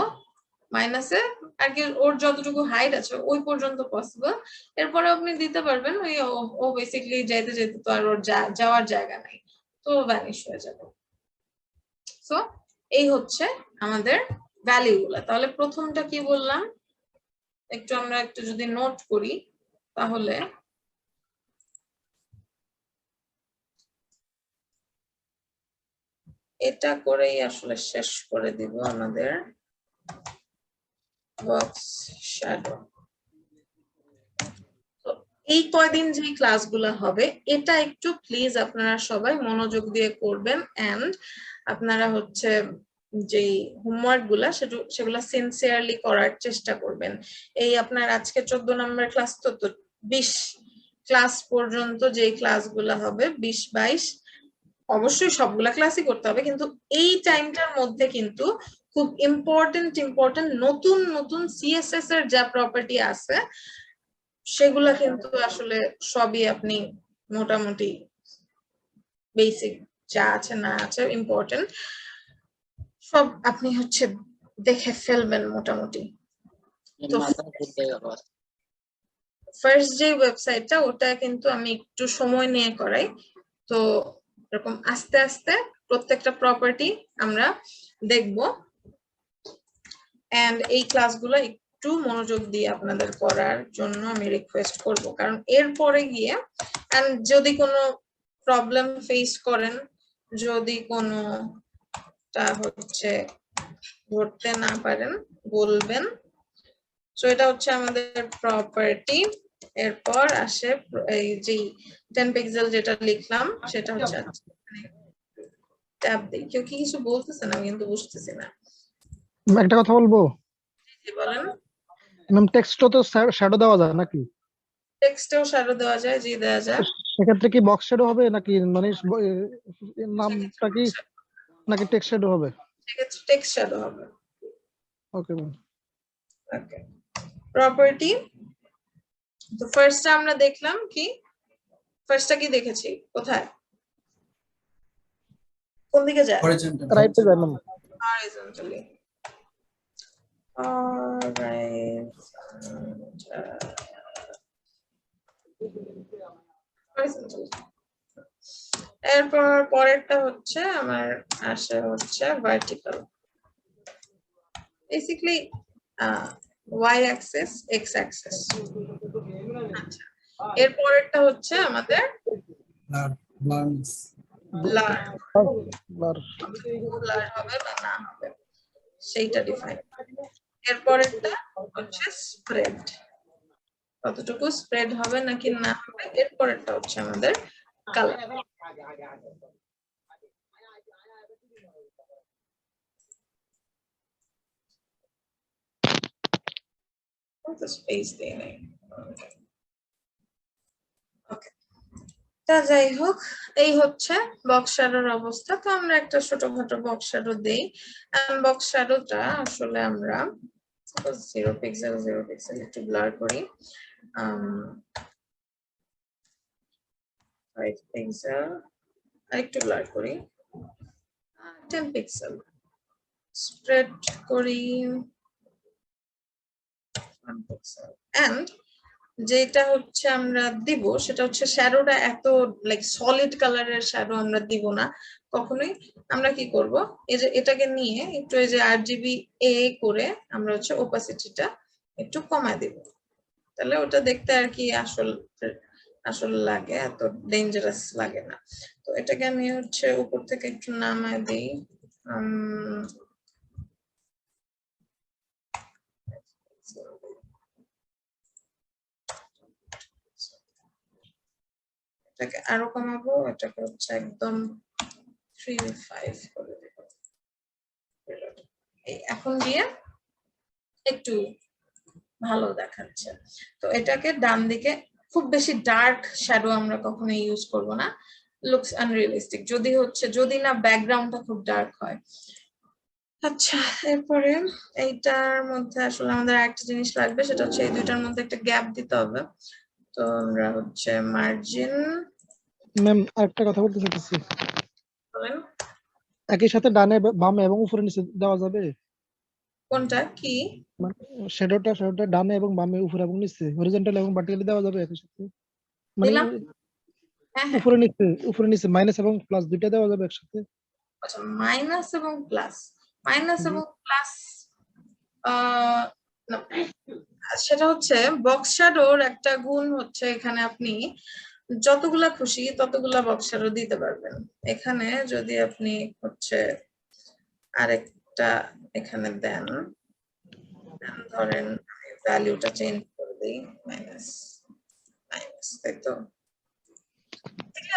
মাইনাসে আর কি ওর যতটুকু হাইট আছে ওই পর্যন্ত পসিবল, এরপরে আপনি দিতে পারবেন ওই ও বেসিক্যালি যাইতে যেতে তো আর ওর যাওয়ার জায়গা নাই, তো ভ্যানিশ হয়ে যাবে। সো এই হচ্ছে আমাদের ভ্যালু গুলা। তাহলে প্রথমটা কি বললাম একটু আমরা একটু যদি নোট করি তাহলে এটা করেই আসলে শেষ করে দিব আমাদের বক্স শ্যাডো। এই কয়দিন যে ক্লাসগুলো হবে এটা একটু প্লিজ আপনারা সবাই মনোযোগ দিয়ে করবেন, এন্ড আপনারা হচ্ছে যে হোমওয়ার্ক গুলা সেগুলা সিনসিয়ারলি করার চেষ্টা করবেন। এই আপনার আজকে 14 নম্বর ক্লাস, তো 20 ক্লাস পর্যন্ত যে ক্লাসগুলো হবে 20-22, অবশ্যই সবগুলা ক্লাসই করতে হবে, কিন্তু এই টাইমটার মধ্যে কিন্তু খুব ইম্পর্টেন্ট নতুন নতুন সিএসএস এর যা প্রপার্টি আছে সেগুলা কিন্তু আসলে সবই আপনি মোটামুটি বেসিক যা আছে না আছে ইম্পর্টেন্ট সব আপনি হচ্ছে দেখে ফেলবেন মোটামুটি। তো মাথায় ঘুরতে গেল। ফার্স্ট যে ওয়েবসাইটটা ওটা কিন্তু আমি একটু সময় নিয়ে করাই, তো এরকম আস্তে আস্তে প্রত্যেকটা প্রপার্টি আমরা দেখব, এন্ড এই ক্লাসগুলো একটু মনোযোগ দিয়ে আপনাদের করার জন্য আমি রিকোয়েস্ট করব, কারণ এরপরে গিয়ে এন্ড যদি কোনো প্রবলেম ফেস করেন, যদি কোনোটা হচ্ছে ধরতে না পারেন বলবেন। সো এটা হচ্ছে আমাদের প্রপার্টি, এরপর আসে এই যে 10 পিক্সেল যেটা লিখলাম সেটা হচ্ছে ট্যাব দেই। কেউ কি কিছু বলতেছে না? আমি কিন্তু বুঝতেছি না। একটা কথা বলবো, জি বলেন। টেক্সটও তো শ্যাডো দেওয়া যায় নাকি? টেক্সটেও শ্যাডো দেওয়া যায়, জি দেওয়া যায়। সেক্ষেত্রে কি বক্স শ্যাডো হবে নাকি, মানে নামটা কি, নাকি টেক্সট শ্যাডো হবে? সেক্ষেত্রে টেক্সট শ্যাডো হবে। ওকে ওকে, প্রপার্টি। তো ফার্স্টটা আমরা দেখলাম কি, ফার্স্টটা কি দেখেছি কোথায়, কোন দিকে যায়? হরিজন্টাল রাইটে যাবেন। horizontally, horizontally। এরপর পরেরটা হচ্ছে আমার আসে হচ্ছে vertical, basically Y axis X axis. আচ্ছা, এর পরেরটা হচ্ছে আমাদের ব্লারনেস ব্লার, ব্লার ব্লার হবে বা না হবে সেইটা ডিফাইন। এরপরেরটা হচ্ছে স্প্রেড, কতটুকু স্প্রেড হবে নাকি না হবে। এরপরেরটা হচ্ছে আমাদের কালার। স্পেস দিয়ে নেই। ওকে, তা যাই হোক এই হচ্ছে বক্স শ্যাডোর অবস্থা। তো আমরা একটা ছোটখাটো বক্স শ্যাডো দেই, বক্স শ্যাডোটা আসলে আমরা 0 পিক্সেল একটু ব্লার করি, 5 পিক্সেল একটু ব্লার করি, 10 পিক্সেল স্প্রেড করি, 1 pixel and যেটা হচ্ছে আমরা দিব সেটা হচ্ছে শ্যাডোটা এত লাইক সলিড কালারের শ্যাডো আমরা দিব না কখনোই। আমরা কি করব, এই যে এটাকে নিয়ে একটু এই যে RGB A করে আমরা হচ্ছে ওপাসিটিটা একটু কমায় দিব, তাহলে ওটা দেখতে আর কি আসল লাগে, এত ডেঞ্জারাস লাগে না। তো এটাকে আমি হচ্ছে উপর থেকে একটু নামায় দিই। এটাকে আরো কমাবো, এটাকে হচ্ছে একদম 3.5 করে দেব। এখন দিয়ে একটু ভালো দেখাচ্ছে। তো এটাকে ডান দিকে, খুব বেশি ডার্ক শ্যাডো আমরা কখনো ইউজ করব না, লুকস আনরিয়ালিস্টিক, যদি না ব্যাকগ্রাউন্ডটা খুব ডার্ক হয়। আচ্ছা, এরপরে এইটার মধ্যে আসলে আমাদের একটা জিনিস লাগবে, সেটা হচ্ছে এই দুইটার মধ্যে একটা গ্যাপ দিতে হবে। তো আমরা হচ্ছে মার্জিন, ম্যাম আরেকটা কথা বলতে চাইতেছি, বলেন একই সাথে ডানে বামে এবং উপরে নিচে দেওয়া যাবে? কোনটা কি? মানে শ্যাডোটা ডানে এবং বামে, উপরে এবং নিচে, হরিজন্টাল এবং ভার্টিক্যালি দেওয়া যাবে একই সাথে? মানে দিলাম। হ্যাঁ, উপরে নিচে মাইনাস এবং প্লাস দুইটা দেওয়া যাবে একসাথে? আচ্ছা, মাইনাস এবং প্লাস সেটা হচ্ছে বক্স শ্যাডোর একটা গুণ হচ্ছে, এখানে আপনি যতগুলা খুশি ততগুলা বক্স শ্যাডো দিতে পারবেন। এখানে যদি আপনি হচ্ছে আরেকটা এখানে দেন, ধরেন ভ্যালুটা চেঞ্জ করে দিই মাইনাস, তাই তো?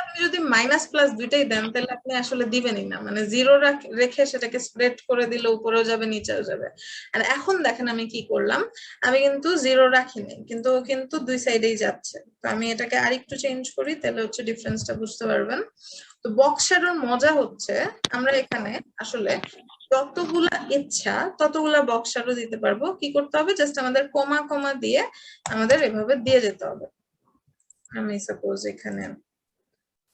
আপনি যদি মাইনাস প্লাস দুইটাই দেন তাহলে আপনি আসলে দিবেনই না, মানে জিরো রেখে সেটাকে স্প্রেড করে দিলে উপরেও যাবে নিচেও যাবে। আর এখন দেখেন আমি কি করলাম, আমি কিন্তু জিরো রাখিনি, কিন্তু দুই সাইডেই যাচ্ছে। তো আমি এটাকে আরেকটু চেঞ্জ করি, তাহলে হচ্ছে ডিফারেন্সটা বুঝতে পারবেন। তো বক্স শ্যাডোর মজা হচ্ছে আমরা এখানে আসলে যতগুলা ইচ্ছা ততগুলা বক্স শ্যাডো দিতে পারবো। কি করতে হবে, জাস্ট আমাদের কমা কমা দিয়ে আমাদের এভাবে দিয়ে যেতে হবে। আমি সাপোজ এখানে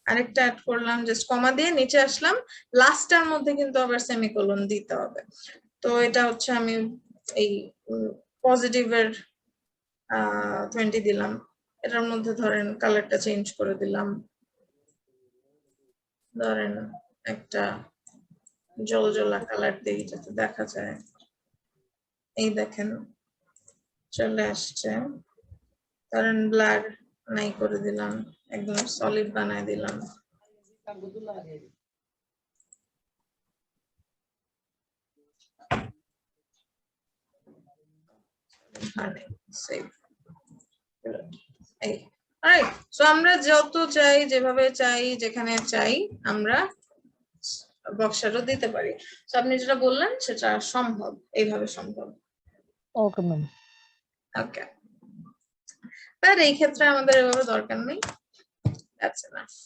আরেকটা অ্যাড করলাম, জাস্ট কমা দিয়ে নিচে আসলাম, লাস্টটার মধ্যে কিন্তু আবার সেমিকোলন দিতে হবে। তো এটা হচ্ছে আমি এই পজিটিভের 20 দিলাম, এটার মধ্যে ধরেন কালারটা চেঞ্জ করে দিলাম, ধরেন একটা জলজলা কালার দিই যাতে দেখা যায়। এই দেখেন চলে আসছে। ধরেন ব্লার নাই করে দিলাম, একদম সলিড বানায় দিলাম। আমরা যত চাই, যেভাবে চাই, যেখানে চাই আমরা বক্স শ্যাডো দিতে পারি। তো আপনি যেটা বললেন সেটা সম্ভব, এইভাবে সম্ভব। Okay ma'am. ওকে, তার এই ক্ষেত্রে আমাদের এভাবে দরকার নেই। That's enough.